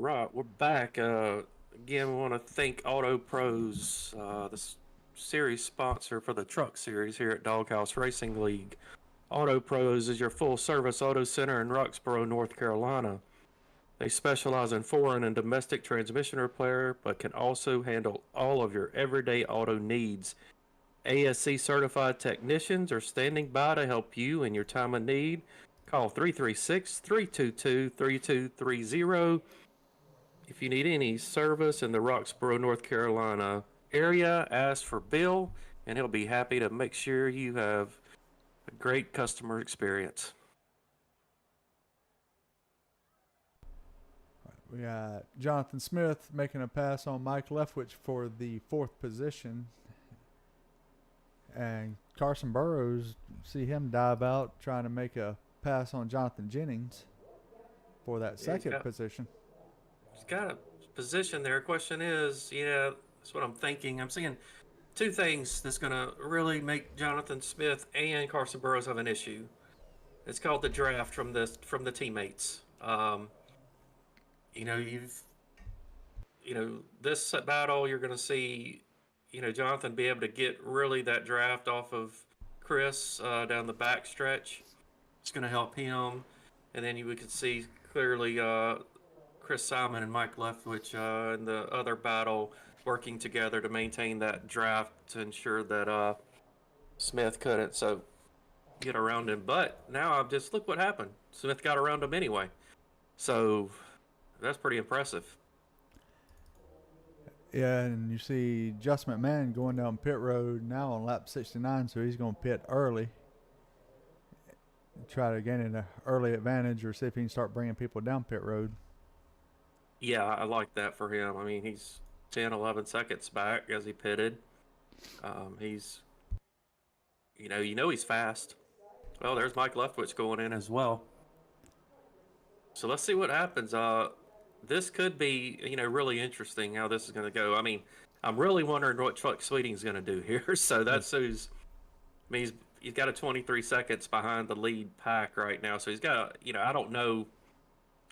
[SPEAKER 1] right, we're back. Again, we want to thank Auto Pros, series sponsor for the truck series here at Doghouse Racing League. Auto Pros is your full service auto center in Roxboro, North Carolina. They specialize in foreign and domestic transmission repair, but can also handle all of your everyday auto needs. ASC certified technicians are standing by to help you in your time of need. Call 336-322-3230. If you need any service in the Roxboro, North Carolina area, ask for Bill, and he'll be happy to make sure you have a great customer experience.
[SPEAKER 2] We got Jonathan Smith making a pass on Mike Leftwich for the 4th position. And Carson Burrows, see him dive out trying to make a pass on Jonathan Jennings for that second position.
[SPEAKER 1] He's got a position there. Question is, that's what I'm thinking. I'm seeing two things that's going to really make Jonathan Smith and Carson Burrows have an issue. It's called the draft from the teammates. This battle, you're going to see, Jonathan be able to get really that draft off of Chris down the back stretch. It's going to help him. And then we could see clearly Chris Simon and Mike Leftwich in the other battle working together to maintain that draft to ensure that Smith couldn't get around him. But now look what happened. Smith got around him anyway. So that's pretty impressive.
[SPEAKER 2] Yeah, and you see Justin McMahon going down pit road now on lap 69, so he's going to pit early. Try to gain an early advantage or see if he can start bringing people down pit road.
[SPEAKER 1] Yeah, I like that for him. I mean, he's 10, 11 seconds back as he pitted. He's fast. Well, there's Mike Leftwich going in as well. So let's see what happens. This could be, really interesting how this is going to go. I mean, I'm really wondering what Chuck Sweeting's going to do here. So that's who's, he's got a 23 seconds behind the lead pack right now. So he's got, I don't know,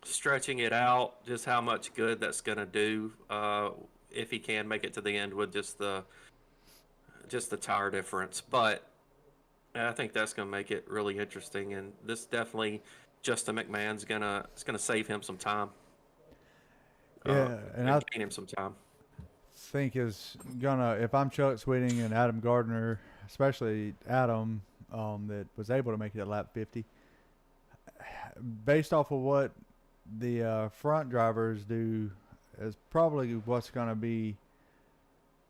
[SPEAKER 1] stretching it out, just how much good that's going to do if he can make it to the end with just the tire difference. But I think that's going to make it really interesting. And this definitely, Justin McMahon's it's gonna save him some time.
[SPEAKER 2] Yeah, and I
[SPEAKER 1] gain him some time.
[SPEAKER 2] Think is gonna, if I'm Chuck Sweeting and Adam Gardner, especially Adam, that was able to make it at lap 50, based off of what the front drivers do, is probably what's gonna be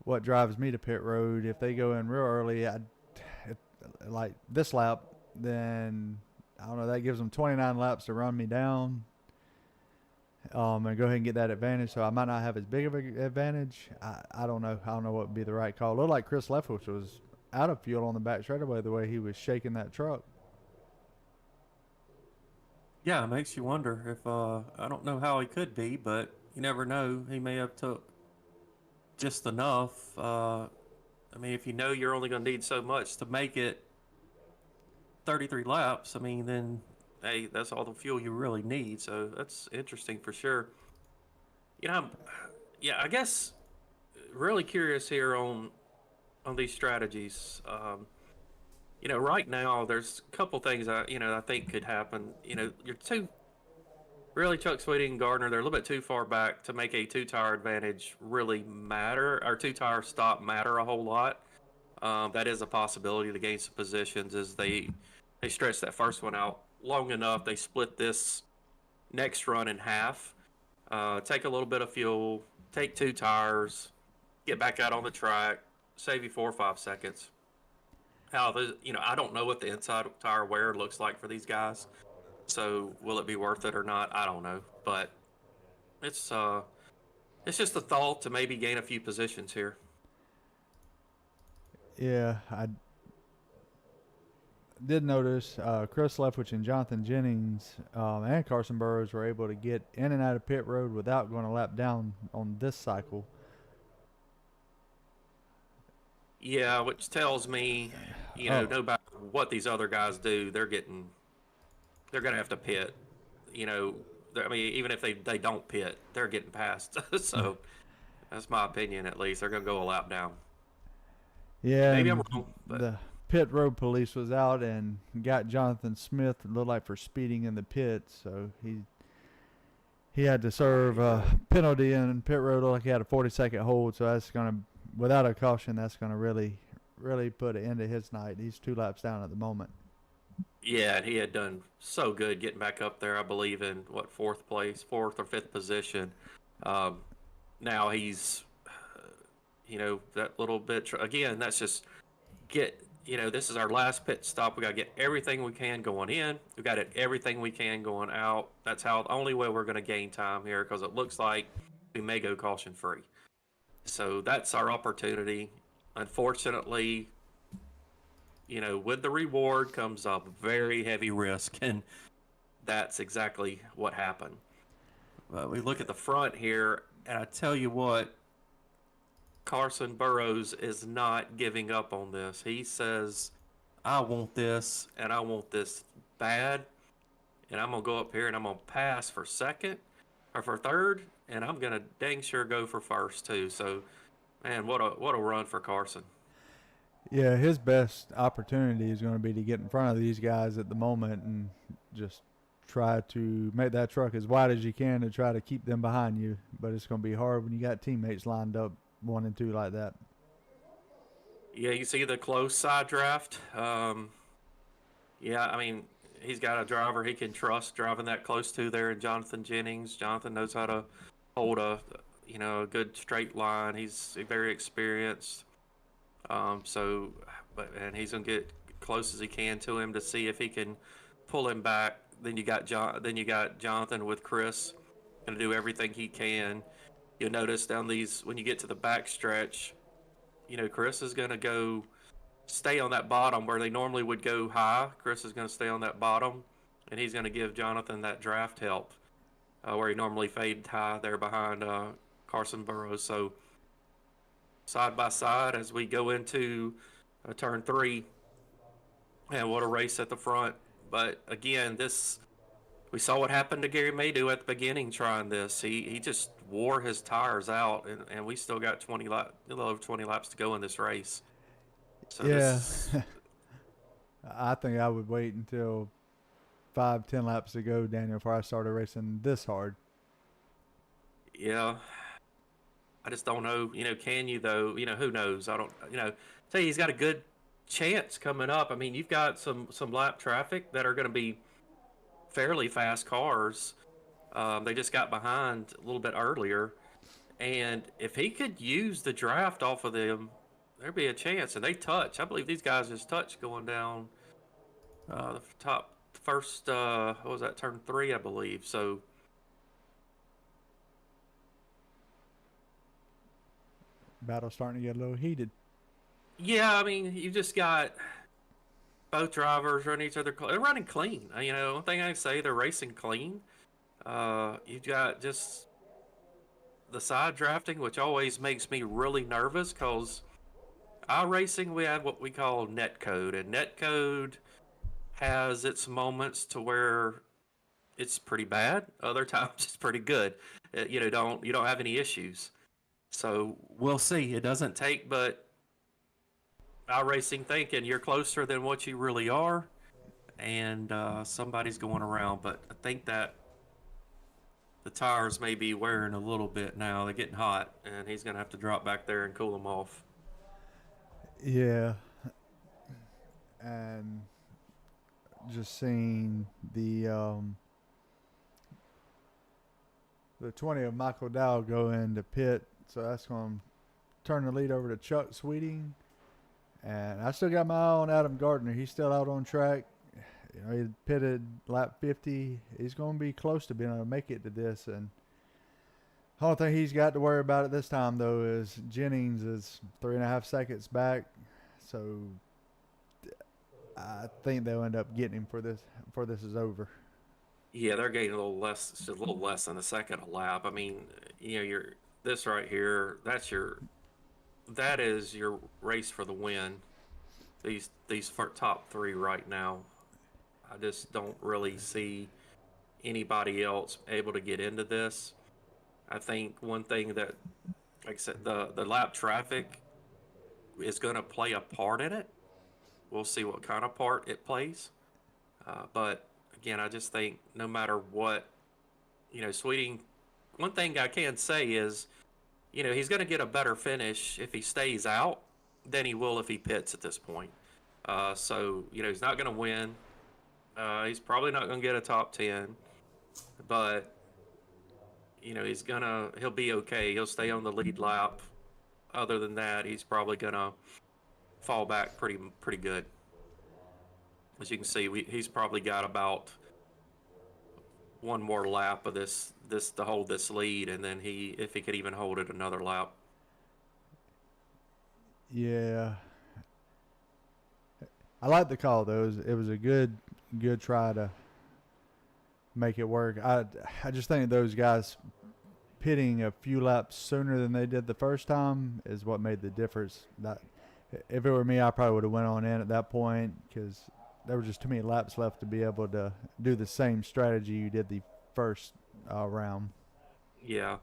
[SPEAKER 2] what drives me to pit road. If they go in real early, like this lap, then I don't know, that gives them 29 laps to run me down and go ahead and get that advantage. So I might not have as big of an advantage. I don't know. I don't know what would be the right call. It looked like Chris Leftwich was out of fuel on the back straightaway the way he was shaking that truck.
[SPEAKER 1] Yeah, it makes you wonder if I don't know how he could be, but you never know. He may have took just enough. I mean, if you're only going to need so much to make it 33 laps, I mean, then, hey, that's all the fuel you really need. So that's interesting for sure. I guess really curious here on these strategies. Right now there's a couple things I think could happen. You're really Chuck Sweeting and Gardner, they're a little bit too far back to make a two-tire advantage really matter, or two-tire stop matter a whole lot. That is a possibility to gain some positions as they stretch that first one out long enough. They split this next run in half, take a little bit of fuel, take two tires, get back out on the track, save you 4 or 5 seconds. I don't know what the inside tire wear looks like for these guys. So will it be worth it or not? I don't know, but it's just a thought to maybe gain a few positions here.
[SPEAKER 2] Yeah, I did notice Chris Leftwich and Jonathan Jennings and Carson Burrows were able to get in and out of pit road without going a lap down on this cycle.
[SPEAKER 1] Yeah, which tells me, no matter what these other guys do, they're going to have to pit. I mean, even if they don't pit, they're getting past. So that's my opinion, at least. They're going to go a lap down.
[SPEAKER 2] Yeah,
[SPEAKER 1] Maybe I'm
[SPEAKER 2] and
[SPEAKER 1] wrong, but
[SPEAKER 2] the pit road police was out and got Jonathan Smith, it looked like, for speeding in the pit. So he had to serve a penalty in pit road. Looked like he had a 40-second hold. So that's going to, without a caution, that's going to really put an end to his night. He's 2 laps down at the moment.
[SPEAKER 1] yeah, and he had done so good getting back up there. I believe in what, fourth or fifth position. Um, Now he's, that little bit again. That's just this is our last pit stop. We got to get everything we can going in. We got everything we can going out. That's how the only way we're going to gain time here, because it looks like we may go caution free. So that's our opportunity. Unfortunately, with the reward comes a very heavy risk, and that's exactly what happened. We look at the front here, and I tell you what, Carson Burrows is not giving up on this. He says, I want this, and I want this bad, and I'm going to go up here and I'm going to pass for second or for third, and I'm going to dang sure go for first too. So, man, what a run for Carson.
[SPEAKER 2] Yeah, his best opportunity is going to be to get in front of these guys at the moment and just try to make that truck as wide as you can to try to keep them behind you. But it's going to be hard when you got teammates lined up 1 and 2 like that.
[SPEAKER 1] Yeah, you see the close side draft. Yeah, I mean, he's got a driver he can trust driving that close to there in Jonathan Jennings. Jonathan knows how to hold a good straight line. He's very experienced. And he's gonna get close as he can to him to see if he can pull him back. Then you got Jonathan with Chris, gonna do everything he can. You'll notice down these when you get to the back stretch, Chris is gonna go stay on that bottom where they normally would go high. Chris is gonna stay on that bottom, and he's gonna give Jonathan that draft help where he normally fade high there behind Carson Burrows. So side by side as we go into turn 3, and what a race at the front. But again, we saw what happened to Gary Maydew at the beginning trying this. He just wore his tires out, and we still got a little over 20 laps to go in this race. So
[SPEAKER 2] yeah, I think I would wait until 5-10 laps to go, Daniel, before I started racing this hard.
[SPEAKER 1] Yeah, I just don't know. Can you though? Who knows? I don't. Tell you, he's got a good chance coming up. I mean, you've got some lap traffic that are going to be fairly fast cars. They just got behind a little bit earlier, and if he could use the draft off of them, there'd be a chance. And they touch. I believe these guys just touch going down the top first. What was that? Turn 3, I believe. So.
[SPEAKER 2] Battle's starting to get a little heated.
[SPEAKER 1] Yeah, I mean, you just got both drivers running each other. They're running clean. One thing I say, they're racing clean. You've got just the side drafting, which always makes me really nervous because iRacing, we have what we call net code, and net code has its moments to where it's pretty bad. Other times it's pretty good. You don't have any issues. So we'll see. It doesn't take but iRacing thinking you're closer than what you really are, and somebody's going around. But I think that the tires may be wearing a little bit now. They're getting hot, and he's going to have to drop back there and cool them off.
[SPEAKER 2] Yeah. And just seeing the 20 of Michael Dow go into pit. So that's going to turn the lead over to Chuck Sweeting. And I still got my eye on Adam Gardner. He's still out on track. He pitted lap 50. He's going to be close to being able to make it to this. And the only thing he's got to worry about at this time, though, is Jennings is 3.5 seconds back. So I think they'll end up getting him for this before this is over.
[SPEAKER 1] Yeah, they're getting a little less, just a little less than a second a lap. I mean, you're this right here. That is your race for the win. These top 3 right now. I just don't really see anybody else able to get into this. I think one thing that, like I said, the lap traffic is going to play a part in it. We'll see what kind of part it plays. But again, I just think no matter what, Sweeting, one thing I can say is, he's going to get a better finish if he stays out than he will if he pits at this point. So, he's not going to win. He's probably not going to get a top 10, but, he'll be okay. He'll stay on the lead lap. Other than that, he's probably going to fall back pretty good. As you can see, he's probably got about one more lap of this to hold this lead, and then if he could even hold it another lap.
[SPEAKER 2] Yeah. I like the call though. It was a good try to make it work. I just think those guys pitting a few laps sooner than they did the first time is what made the difference. That if it were me, I probably would have went on in at that point because there were just too many laps left to be able to do the same strategy you did the first round.
[SPEAKER 1] Yeah.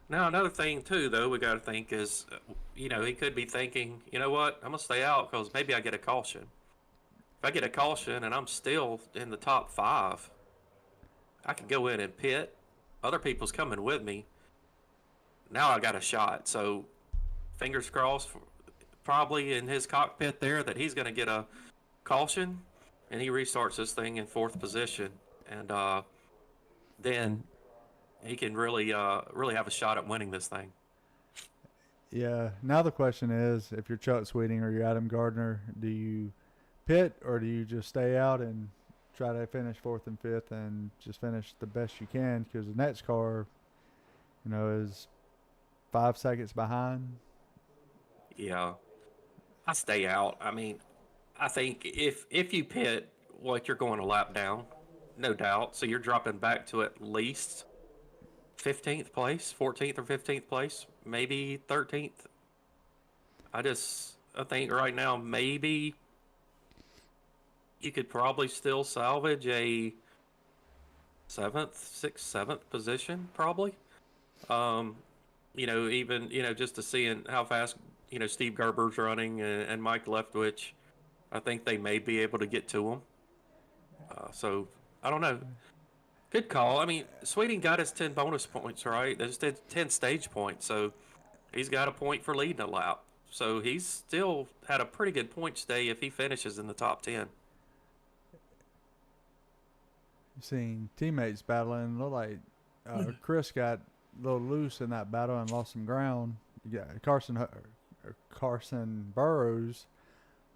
[SPEAKER 1] Now another thing too, though, we got to think is, he could be thinking, you know what, I'm gonna stay out because maybe I get a caution. If I get a caution and I'm still in the top 5, I can go in and pit. Other people's coming with me. Now I got a shot. So fingers crossed, probably in his cockpit there, that he's going to get a caution, and he restarts this thing in 4th position, and then he can really have a shot at winning this thing.
[SPEAKER 2] Yeah. Now the question is, if you're Chuck Sweeting or you're Adam Gardner, do you pit or do you just stay out and try to finish 4th and 5th and just finish the best you can? Because the next car, is 5 seconds behind.
[SPEAKER 1] Yeah, I stay out. I mean, I think if you pit, you're going a lap down, no doubt. So you're dropping back to at least 15th place, 14th or 15th place, maybe 13th. I think right now maybe you could probably still salvage a 7th, 6th, 7th position, probably. Even, just to seeing how fast, Steve Gerber's running and Mike Leftwich, I think they may be able to get to him. So, I don't know. Good call. I mean, Sweeting got his 10 bonus points, right? There's 10 stage points, so he's got a point for leading a lap. So, he's still had a pretty good points day if he finishes in the top 10.
[SPEAKER 2] Seen teammates battling. Looked like Chris got a little loose in that battle and lost some ground. Yeah, Carson Burrows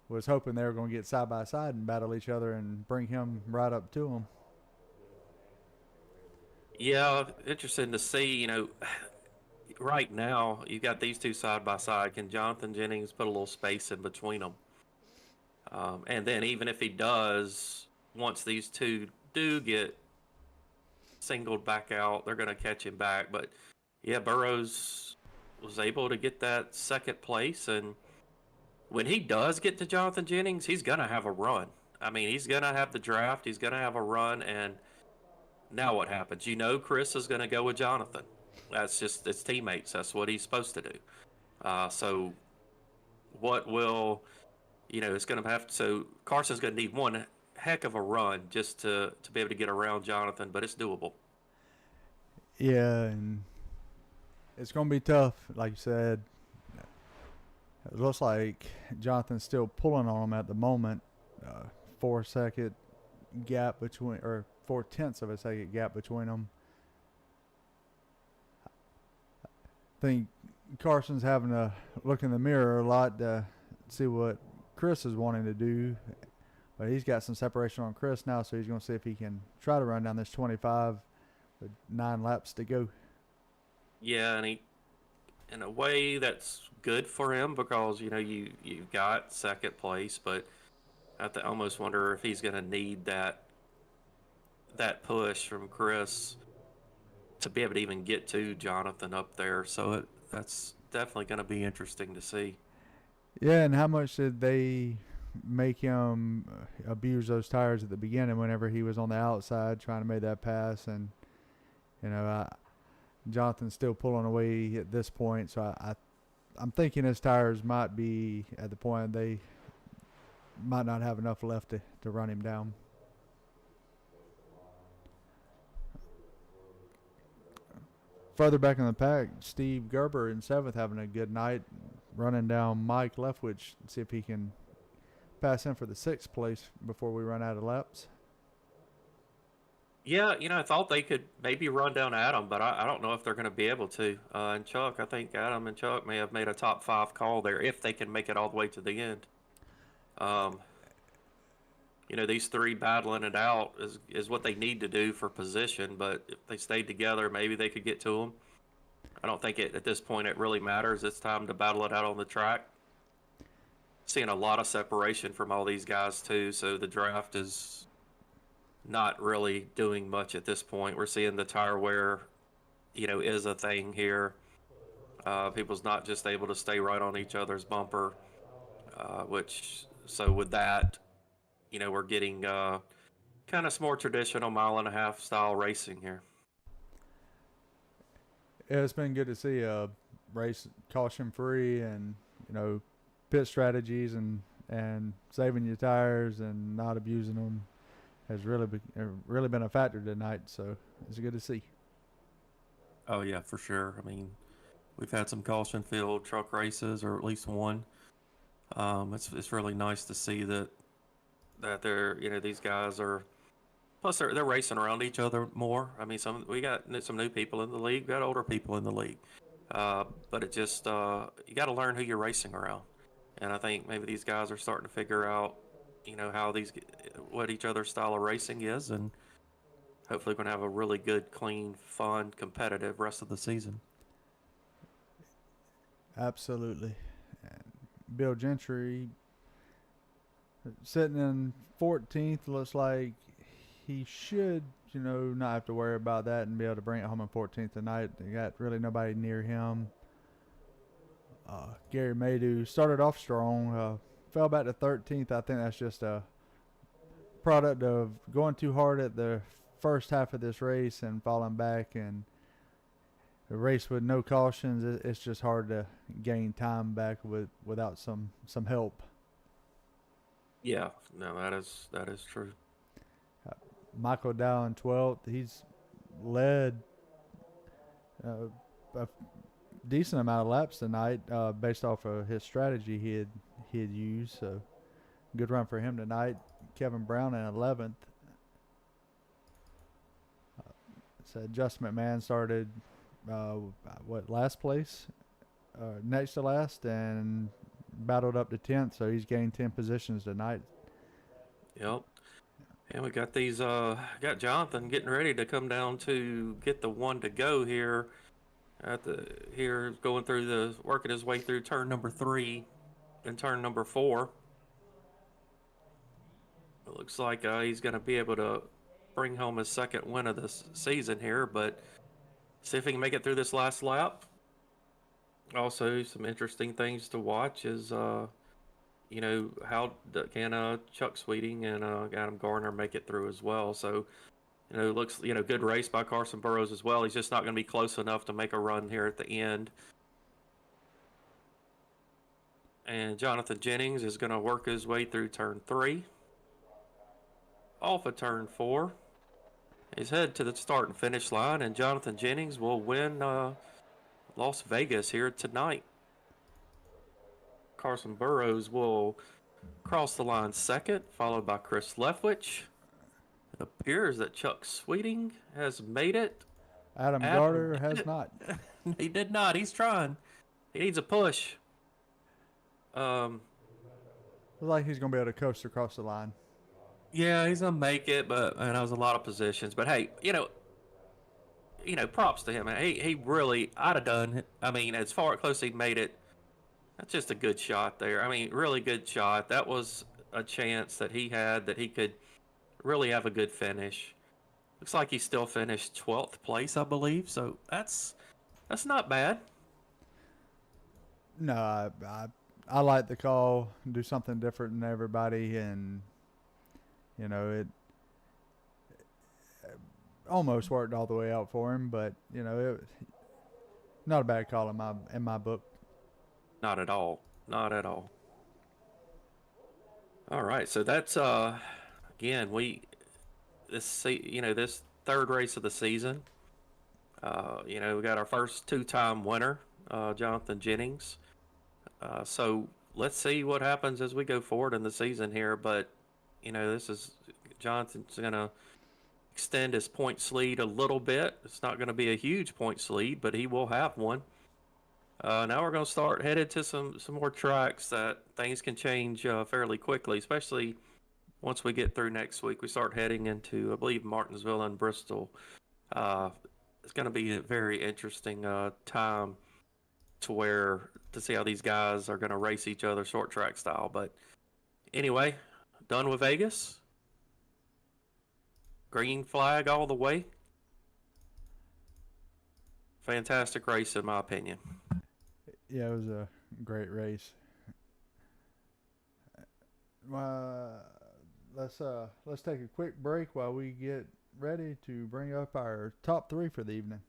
[SPEAKER 2] was hoping they were going to get side by side and battle each other and bring him right up to him.
[SPEAKER 1] Yeah, interesting to see. Right now you got these two side by side. Can Jonathan Jennings put a little space in between them? And then even if he does, once these two do get singled back out, they're going to catch him back. But yeah, Burrows was able to get that 2nd place, and when he does get to Jonathan Jennings, he's going to have a run. I mean, he's going to have the draft, he's going to have a run, and now what happens? Chris is going to go with Jonathan. That's just it's teammates. That's what he's supposed to do. So what will, it's going to have to, so Carson's going to need one heck of a run just to be able to get around Jonathan, but it's doable.
[SPEAKER 2] Yeah, and it's going to be tough, like you said. It looks like Jonathan's still pulling on him at the moment. 4-second gap between, or 0.4 of a second gap between them. I think Carson's having to look in the mirror a lot to see what Chris is wanting to do. But he's got some separation on Chris now, so he's going to see if he can try to run down this 25 with 9 laps to go.
[SPEAKER 1] Yeah, and he, in a way, that's good for him because, you've got 2nd place, but I almost wonder if he's going to need that push from Chris to be able to even get to Jonathan up there. So that's definitely going to be interesting to see.
[SPEAKER 2] Yeah, and how much did they make him abuse those tires at the beginning whenever he was on the outside trying to make that pass. And, Jonathan's still pulling away at this point. So I'm thinking his tires might be at the point they might not have enough left to run him down. Further back in the pack, Steve Gerber in 7th having a good night, running down Mike Leftwich, see if he can pass him for the 6th place before we run out of laps.
[SPEAKER 1] Yeah, I thought they could maybe run down Adam, but I don't know if they're going to be able to. And Chuck, I think Adam and Chuck may have made a top 5 call there if they can make it all the way to the end. These 3 battling it out is what they need to do for position, but if they stayed together, maybe they could get to them. I don't think at this point it really matters. It's time to battle it out on the track. Seeing a lot of separation from all these guys too, so the draft is not really doing much at this point. We're seeing the tire wear, is a thing here. People's not just able to stay right on each other's bumper, so with that, we're getting kind of more traditional 1.5 mile style racing here.
[SPEAKER 2] Yeah, it's been good to see a race caution free and, pit strategies and saving your tires and not abusing them has really been a factor tonight. So it's good to see.
[SPEAKER 1] Oh yeah, for sure. I mean, we've had some caution filled truck races, or at least one. It's really nice to see that they're these guys are, plus they're racing around each other more. I mean, we got some new people in the league, we got older people in the league, but it just you got to learn who you're racing around, and I think maybe these guys are starting to figure out what each other's style of racing is, and hopefully we're gonna have a really good, clean, fun, competitive rest of the season.
[SPEAKER 2] Absolutely. And Bill Gentry sitting in 14th, looks like he should, not have to worry about that and be able to bring it home in 14th tonight. They got really nobody near him. Gary Maydew started off strong, fell back to 13th. I think that's just a product of going too hard at the first half of this race and falling back. And a race with no cautions, it's just hard to gain time back without some help.
[SPEAKER 1] Yeah, no, that is true.
[SPEAKER 2] Michael Dow in 12th. He's led a decent amount of laps tonight based off of his strategy he had used. So good run for him tonight. Kevin Brown in 11th. So Justin McMahon started last place, next to last, and battled up to 10th, so he's gained 10 positions tonight.
[SPEAKER 1] Yep. And we got got Jonathan getting ready to come down to get the one to go here working his way through turn number 3 and turn number 4. It looks like he's going to be able to bring home his 2nd win of this season here, but see if he can make it through this last lap. Also, some interesting things to watch is, how can Chuck Sweeting and Adam Garner make it through as well. So, looks, good race by Carson Burrows as well. He's just not going to be close enough to make a run here at the end. And Jonathan Jennings is going to work his way through turn 3. Off of turn 4. He's headed to the start and finish line, and Jonathan Jennings will win Las Vegas here tonight. Carson Burrows will cross the line 2nd, followed by Chris Leftwich. It appears that Chuck Sweeting has made it.
[SPEAKER 2] Adam Garner has not.
[SPEAKER 1] He did not. He's trying. He needs a push.
[SPEAKER 2] Looks like he's going to be able to coast across the line.
[SPEAKER 1] Yeah, he's going to make it, but that was a lot of positions. But hey, props to him. He really, I'd have done. I mean, as far close he made it, that's just a good shot there. I mean, really good shot. That was a chance that he had that he could really have a good finish. Looks like he still finished 12th place, I believe. So that's not bad.
[SPEAKER 2] No, I like the call, do something different than everybody, and it almost worked all the way out for him, but it not a bad call in my book.
[SPEAKER 1] Not at all. Not at all. All right, so that's again this third race of the season. We got our first two-time winner, Jonathan Jennings. So let's see what happens as we go forward in the season here. But this is Jonathan's gonna extend his points lead a little bit. It's not going to be a huge points lead, but he will have one. Now we're going to start headed to some more tracks that things can change fairly quickly, especially once we get through next week. We start heading into, I believe, Martinsville and Bristol. It's going to be a very interesting time to see how these guys are going to race each other short track style. But anyway, done with Vegas. Green flag all the way. Fantastic race in my opinion.
[SPEAKER 2] Yeah, it was a great race. Let's take a quick break while we get ready to bring up our top 3 for the evening.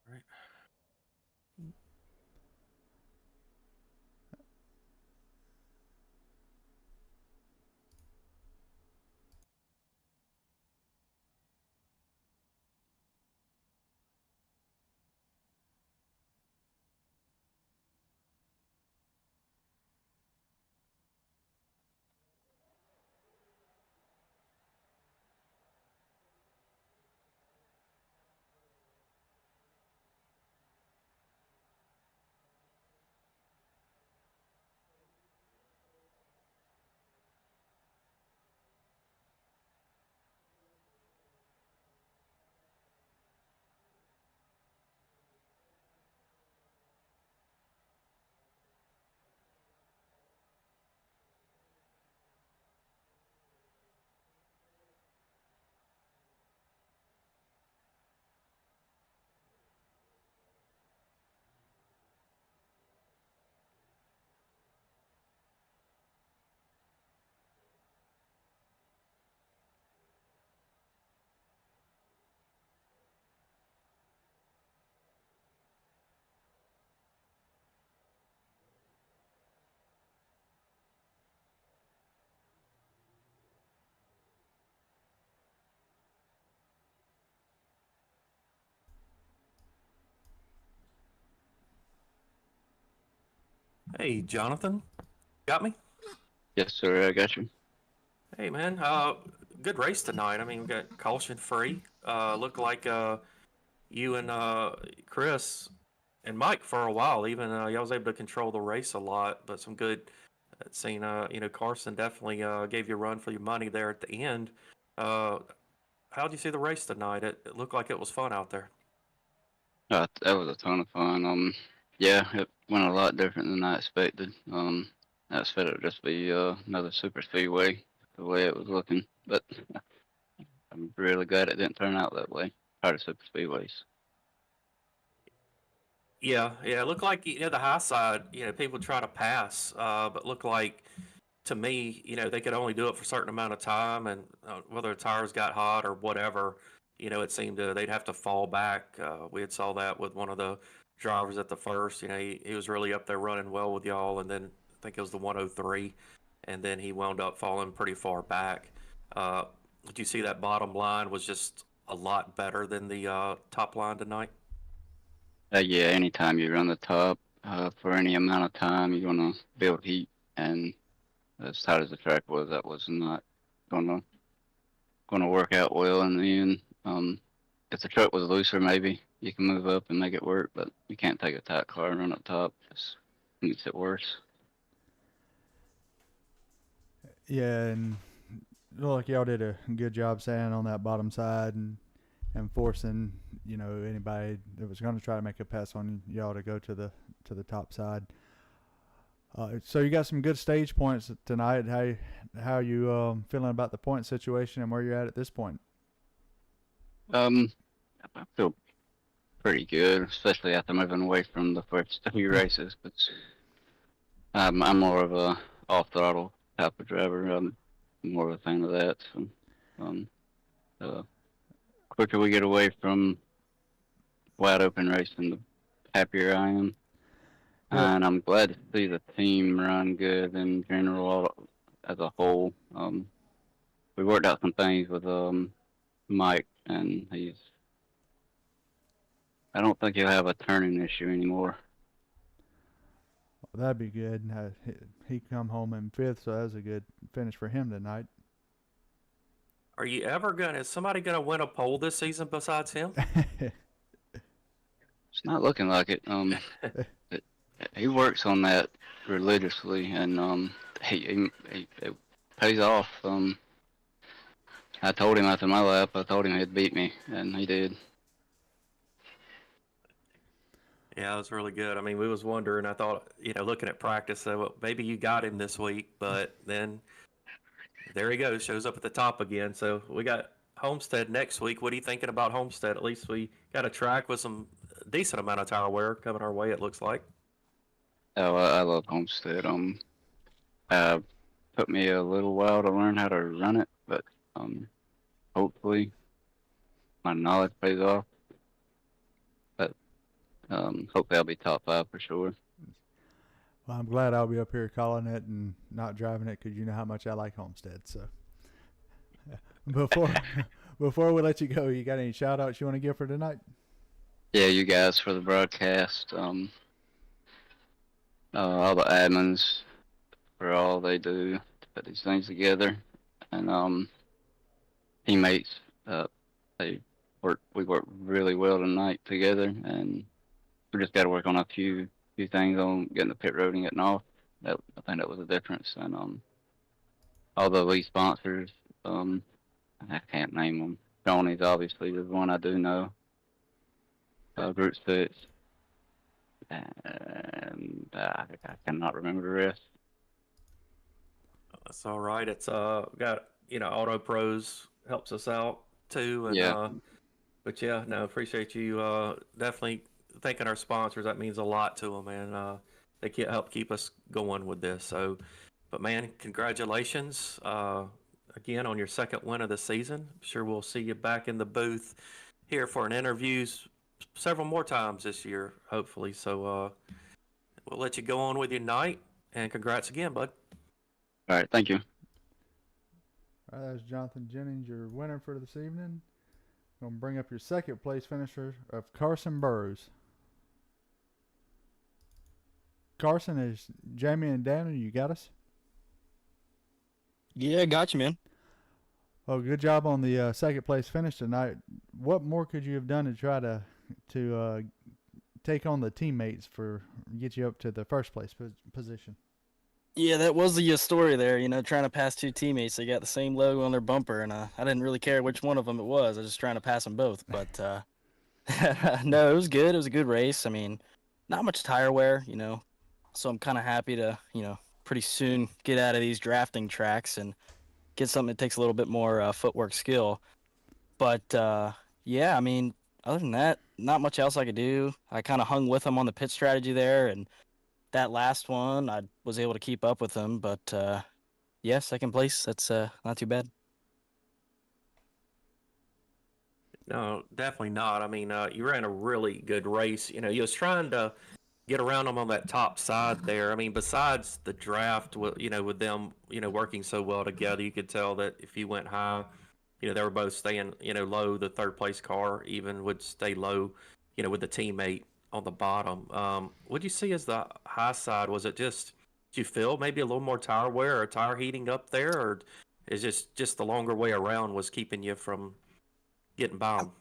[SPEAKER 1] Right. Hey, Jonathan, got me?
[SPEAKER 3] Yes, sir. I got you.
[SPEAKER 1] Hey, man. Good race tonight. I mean, we got caution free. Looked like you and Chris and Mike for a while. Even y'all was able to control the race a lot. But some good. Seeing Carson definitely gave you a run for your money there at the end. Uh, how'd you see the race tonight? It looked like it was fun out there.
[SPEAKER 3] That was a ton of fun. Yeah, it went a lot different than I expected. I expected it would just be another super speedway the way it was looking, but I'm really glad it didn't turn out that way. Part of super speedways.
[SPEAKER 1] Yeah. It looked like the high side. People try to pass, but looked like to me, they could only do it for a certain amount of time, and whether the tires got hot or whatever, it seemed they'd have to fall back. We had saw that with one of the drivers at the first. He was really up there running well with y'all, and then I think it was the 103, and then he wound up falling pretty far back. Uh, did you see that bottom line was just a lot better than the top line tonight?
[SPEAKER 3] Yeah, anytime you run the top, for any amount of time, you're gonna build heat, and as tight as the track was, that was not gonna gonna work out well in the end. If the truck was looser, maybe you can move up and make it work, but you can't take a tight car and run up top. It makes it worse.
[SPEAKER 2] Yeah, and look, like y'all did a good job staying on that bottom side and forcing anybody that was going to try to make a pass on y'all to go to the top side. So you got some good stage points tonight. How you feeling about the point situation and where you're at this point?
[SPEAKER 3] Um, I feel pretty good, especially after moving away from the first few races. But I'm more of a off throttle type of driver. I'm more of a fan of that. So, um, the quicker we get away from wide open racing, the happier I am.
[SPEAKER 2] Yeah,
[SPEAKER 3] And I'm glad to see the team run good in general as a whole. We worked out some things with Mike, and I don't think he'll have a turning issue anymore.
[SPEAKER 2] well, that'd be good. He come home in fifth, so that was a good finish for him tonight.
[SPEAKER 1] Is somebody gonna win a pole this season besides him?
[SPEAKER 3] It's not looking like it. It, he works on that religiously, and it pays off. I told him after my lap, I told him he'd beat me, and he did.
[SPEAKER 1] Yeah, it was really good. I mean, we was wondering. I thought, looking at practice, well, maybe you got him this week, but then there he goes, shows up at the top again. So we got Homestead next week. What are you thinking about Homestead? At least we got a track with some decent amount of tire wear coming our way. It looks like.
[SPEAKER 3] Oh, I love Homestead. Uh, took me a little while to learn how to run it, but hopefully my knowledge pays off. But hopefully I'll be top 5 for sure.
[SPEAKER 2] Well, I'm glad I'll be up here calling it and not driving it because you know how much I like Homestead. So before before we let you go, you got any shout outs you want to give for tonight?
[SPEAKER 3] Yeah, you guys for the broadcast. All the admins for all they do to put these things together, and teammates. They we work really well tonight together, and we just got to work on a few things on getting the pit road and getting off. I think that was the difference. And all the lead sponsors, I can't name them. Shoney's obviously the one I do know. Group Six, and I cannot remember the rest.
[SPEAKER 1] That's all right. It's got Auto Pros helps us out too, and
[SPEAKER 3] Yeah,
[SPEAKER 1] but yeah, no, appreciate you definitely thanking our sponsors. That means a lot to them, and they can help keep us going with this. So, but man, congratulations again on your second win of the season. I'm sure we'll see you back in the booth here for an interviews several more times this year, hopefully. So we'll let you go on with your night, and congrats again, bud.
[SPEAKER 3] all right, thank you.
[SPEAKER 2] All right, that's Jonathan Jennings, your winner for this evening. Going to bring up your second place finisher of Carson Burrows. Carson, is Jamie and Daniel, you got us?
[SPEAKER 4] Yeah, got you, man.
[SPEAKER 2] Well, good job on the second place finish tonight. What more could you have done to try to take on the teammates for get you up to the first place position?
[SPEAKER 4] Yeah, that was the story there. Trying to pass two teammates. They got the same logo on their bumper, and I didn't really care which one of them it was. I was just trying to pass them both. But no, it was good. It was a good race. I mean, not much tire wear, So I'm kind of happy to, pretty soon get out of these drafting tracks and get something that takes a little bit more footwork skill. But yeah, I mean, other than that, not much else I could do. I kind of hung with them on the pit strategy there, and that last one, I was able to keep up with them. But yeah, second place. That's not too bad.
[SPEAKER 1] No, definitely not. I mean, you ran a really good race. You was trying to get around them on that top side there. I mean, besides the draft, with them, working so well together, you could tell that if you went high, they were both staying, low. The third place car even would stay low, with the teammate on the bottom. What do you see as the high side? Was it just did you feel maybe a little more tire wear or tire heating up there, or is just the longer way around was keeping you from getting by 'em?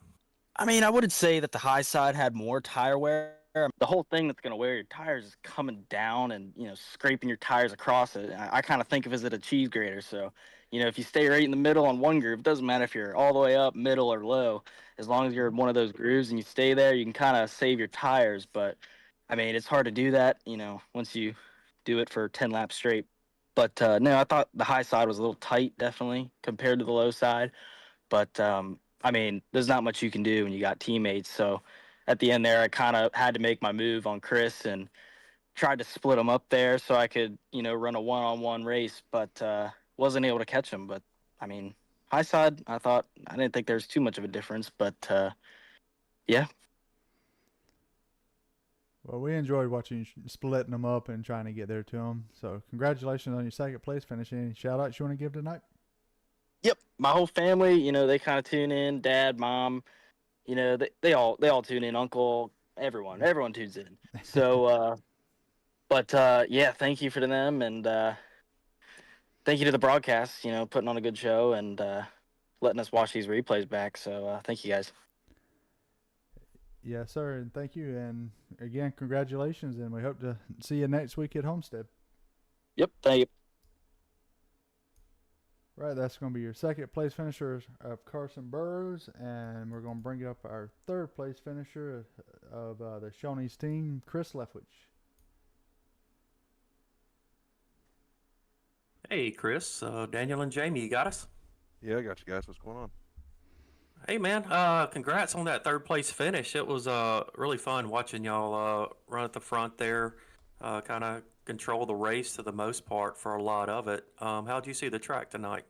[SPEAKER 4] I mean, I wouldn't say that the high side had more tire wear. The whole thing that's going to wear your tires is coming down and, scraping your tires across it. I kind of think of it as a cheese grater. So, if you stay right in the middle on one groove, it doesn't matter if you're all the way up, middle, or low. As long as you're in one of those grooves and you stay there, you can kind of save your tires. But, I mean, it's hard to do that, once you do it for 10 laps straight. But, no, I thought the high side was a little tight, definitely, compared to the low side. But I mean, there's not much you can do when you got teammates. So at the end there, I kind of had to make my move on Chris and tried to split him up there so I could, run a one-on-one race, but wasn't able to catch him. But I mean, high side, I didn't think there was too much of a difference, but yeah.
[SPEAKER 2] Well, we enjoyed watching you splitting them up and trying to get there to them. So congratulations on your second place finish. Any shout outs you want to give tonight?
[SPEAKER 4] Yep, my whole family, they kind of tune in. Dad, mom, they all tune in. Uncle, everyone tunes in. So, but yeah, thank you for them, and thank you to the broadcast. Putting on a good show and letting us watch these replays back. So, thank you guys.
[SPEAKER 2] Yes, sir, and thank you. And again, congratulations, and we hope to see you next week at Homestead.
[SPEAKER 4] Yep, thank you.
[SPEAKER 2] Right, that's going to be your second place finisher of Carson Burrows, and we're going to bring up our third place finisher of the Shoney's team, Chris Leftwich.
[SPEAKER 1] Hey, Chris, Daniel, and Jamie, you got us?
[SPEAKER 5] Yeah, I got you guys. What's going on?
[SPEAKER 1] Hey, man, congrats on that third place finish. It was really fun watching y'all run at the front there, kind of control the race to the most part for a lot of it. How'd you see the track tonight?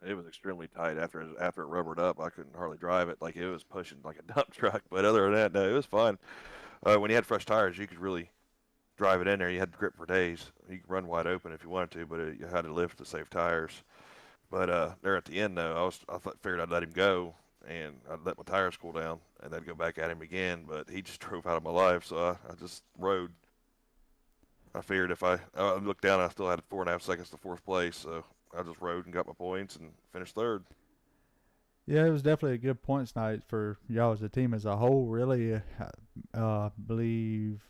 [SPEAKER 5] It was extremely tight after it rubbered up. I couldn't hardly drive it. Like it was pushing like a dump truck. But other than that, no, it was fun. When you had fresh tires, you could really drive it in there. You had grip for days. You could run wide open if you wanted to, but you had to lift to save tires. But there at the end, though, figured I'd let him go and I'd let my tires cool down and then go back at him again. But he just drove out of my life, so I just rode. I figured if I looked down, I still had 4.5 seconds to fourth place, so I just rode and got my points and finished third.
[SPEAKER 2] Yeah, it was definitely a good points night for y'all as a team as a whole. Really, believe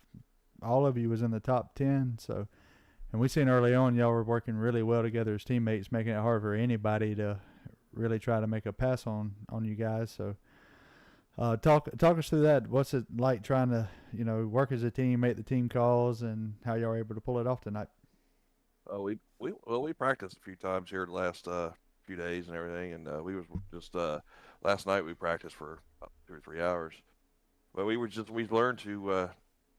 [SPEAKER 2] all of you was in the top 10. So, and we seen early on y'all were working really well together as teammates, making it hard for anybody to really try to make a pass on you guys. So, talk us through that. What's it like trying to work as a team, make the team calls, and how y'all are able to pull it off tonight?
[SPEAKER 5] We practiced a few times here the last few days and everything, and we was just last night we practiced for about 2 or 3 hours. But we learned to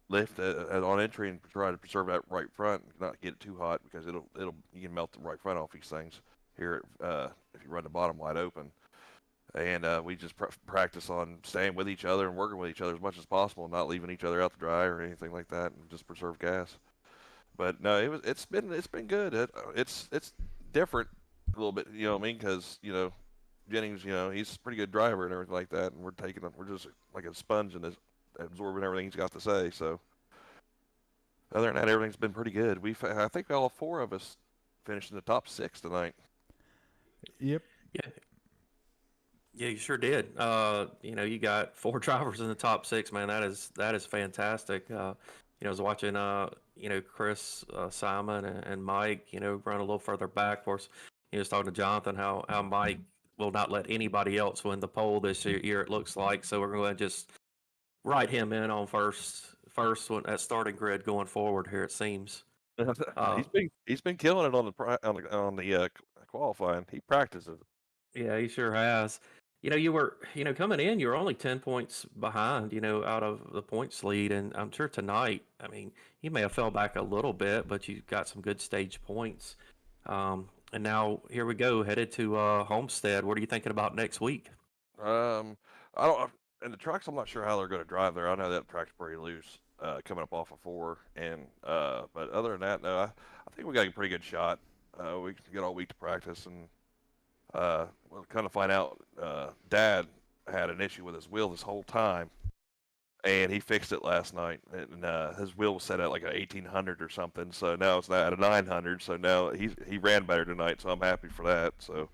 [SPEAKER 5] lift on entry and try to preserve that right front, and not get it too hot because you can melt the right front off these things here if you run the bottom wide open. And we just practice on staying with each other and working with each other as much as possible, and not leaving each other out to dry or anything like that, and just preserve gas. But no, it's been good. It's different a little bit, you know what I mean? Because Jennings, he's a pretty good driver and everything like that, and we're just like a sponge and absorbing everything he's got to say. So other than that, everything's been pretty good. I think all four of us finished in the top 6 tonight.
[SPEAKER 2] Yep.
[SPEAKER 1] Yeah. Yeah, you sure did. You got 4 drivers in the top 6, man. That is fantastic. I was watching, Chris, Simon, and Mike, run a little further back for us. He was talking to Jonathan how Mike will not let anybody else win the pole this year, it looks like. So we're going to just write him in on first one at starting grid going forward here, it seems.
[SPEAKER 5] He's been killing it on the qualifying. He practices.
[SPEAKER 1] Yeah, he sure has. You were, coming in, you were only 10 points behind, out of the points lead. And I'm sure tonight, I mean, you may have fell back a little bit, but you got some good stage points. And now here we go, headed to Homestead. What are you thinking about next week?
[SPEAKER 5] I don't. And the tracks, I'm not sure how they're going to drive there. I know that track's pretty loose, coming up off of 4. And but other than that, no, I think we got a pretty good shot. We can get all week to practice, and we'll kind of find out. Dad had an issue with his wheel this whole time, and he fixed it last night. And his wheel was set at like a 1800 or something, so now it's at a 900. So now he ran better tonight, so I'm happy for that. So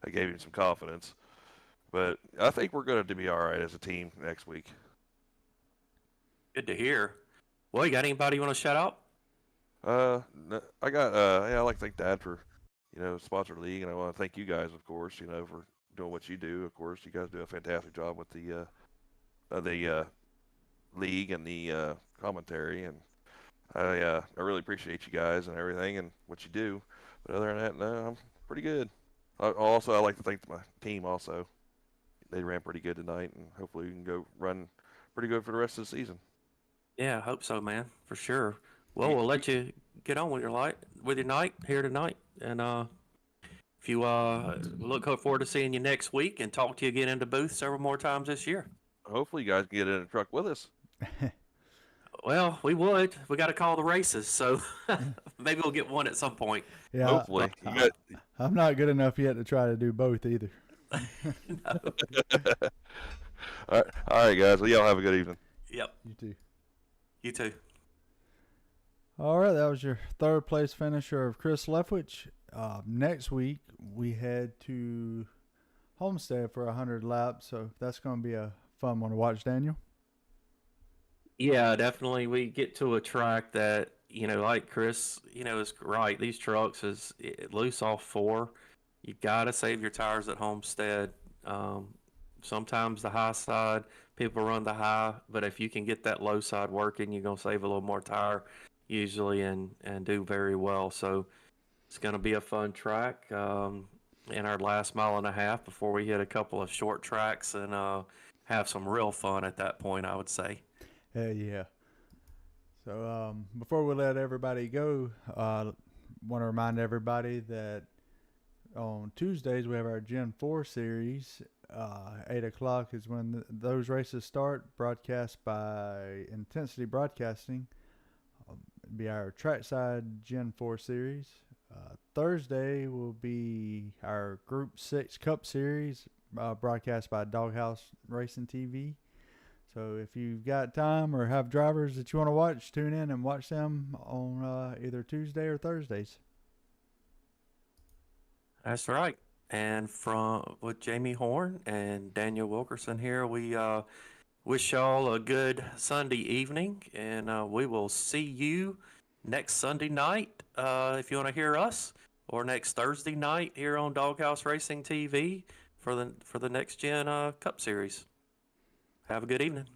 [SPEAKER 5] I gave him some confidence. But I think we're going to be all right as a team next week.
[SPEAKER 1] Good to hear. Well, you got anybody you want to shout out?
[SPEAKER 5] I got I'd like to thank Dad for sponsor the league, and I want to thank you guys, of course, for doing what you do. Of course, you guys do a fantastic job with the league and the commentary, and I really appreciate you guys and everything and what you do. But other than that, no, I'm pretty good. Also, I like to thank my team. Also, they ran pretty good tonight, and hopefully we can go run pretty good for the rest of the season.
[SPEAKER 1] Yeah, I hope so, man, for sure. Well, we'll let you get on with your night here tonight, and if you look forward to seeing you next week and talk to you again in the booth several more times this year.
[SPEAKER 5] Hopefully, you guys can get in a truck with us.
[SPEAKER 1] Well, we would. We got to call the races, so maybe we'll get one at some point.
[SPEAKER 2] Yeah,
[SPEAKER 5] Hopefully,
[SPEAKER 2] I'm not good enough yet to try to do both either.
[SPEAKER 5] All right, guys. Well, y'all have a good evening.
[SPEAKER 1] Yep.
[SPEAKER 2] You too.
[SPEAKER 1] You too.
[SPEAKER 2] All right, that was your third place finisher of Chris Leftwich. Next week we head to Homestead for 100 laps, so that's going to be a fun one to watch, Daniel.
[SPEAKER 1] Yeah, definitely. We get to a track that, like Chris, is right. These trucks is loose off 4. You got to save your tires at Homestead. Sometimes the high side, people run the high, but if you can get that low side working, you're going to save a little more tire usually and do very well. So it's going to be a fun track in our last mile and a half before we hit a couple of short tracks and have some real fun at that point, I would say.
[SPEAKER 2] Yeah. So before we let everybody go, want to remind everybody that on Tuesdays we have our Gen 4 series. 8 o'clock is when those races start, broadcast by Intensity Broadcasting. It'll be our trackside Gen 4 series. Thursday will be our Group 6 Cup Series, broadcast by Doghouse Racing TV. So if you've got time or have drivers that you want to watch, tune in and watch them on either Tuesday or Thursdays.
[SPEAKER 1] That's right. And with Jamie Horn and Daniel Wilkerson here, we wish y'all a good Sunday evening, and we will see you next Sunday night if you want to hear us, or next Thursday night here on Doghouse Racing TV for the Next Gen Cup Series. Have a good evening.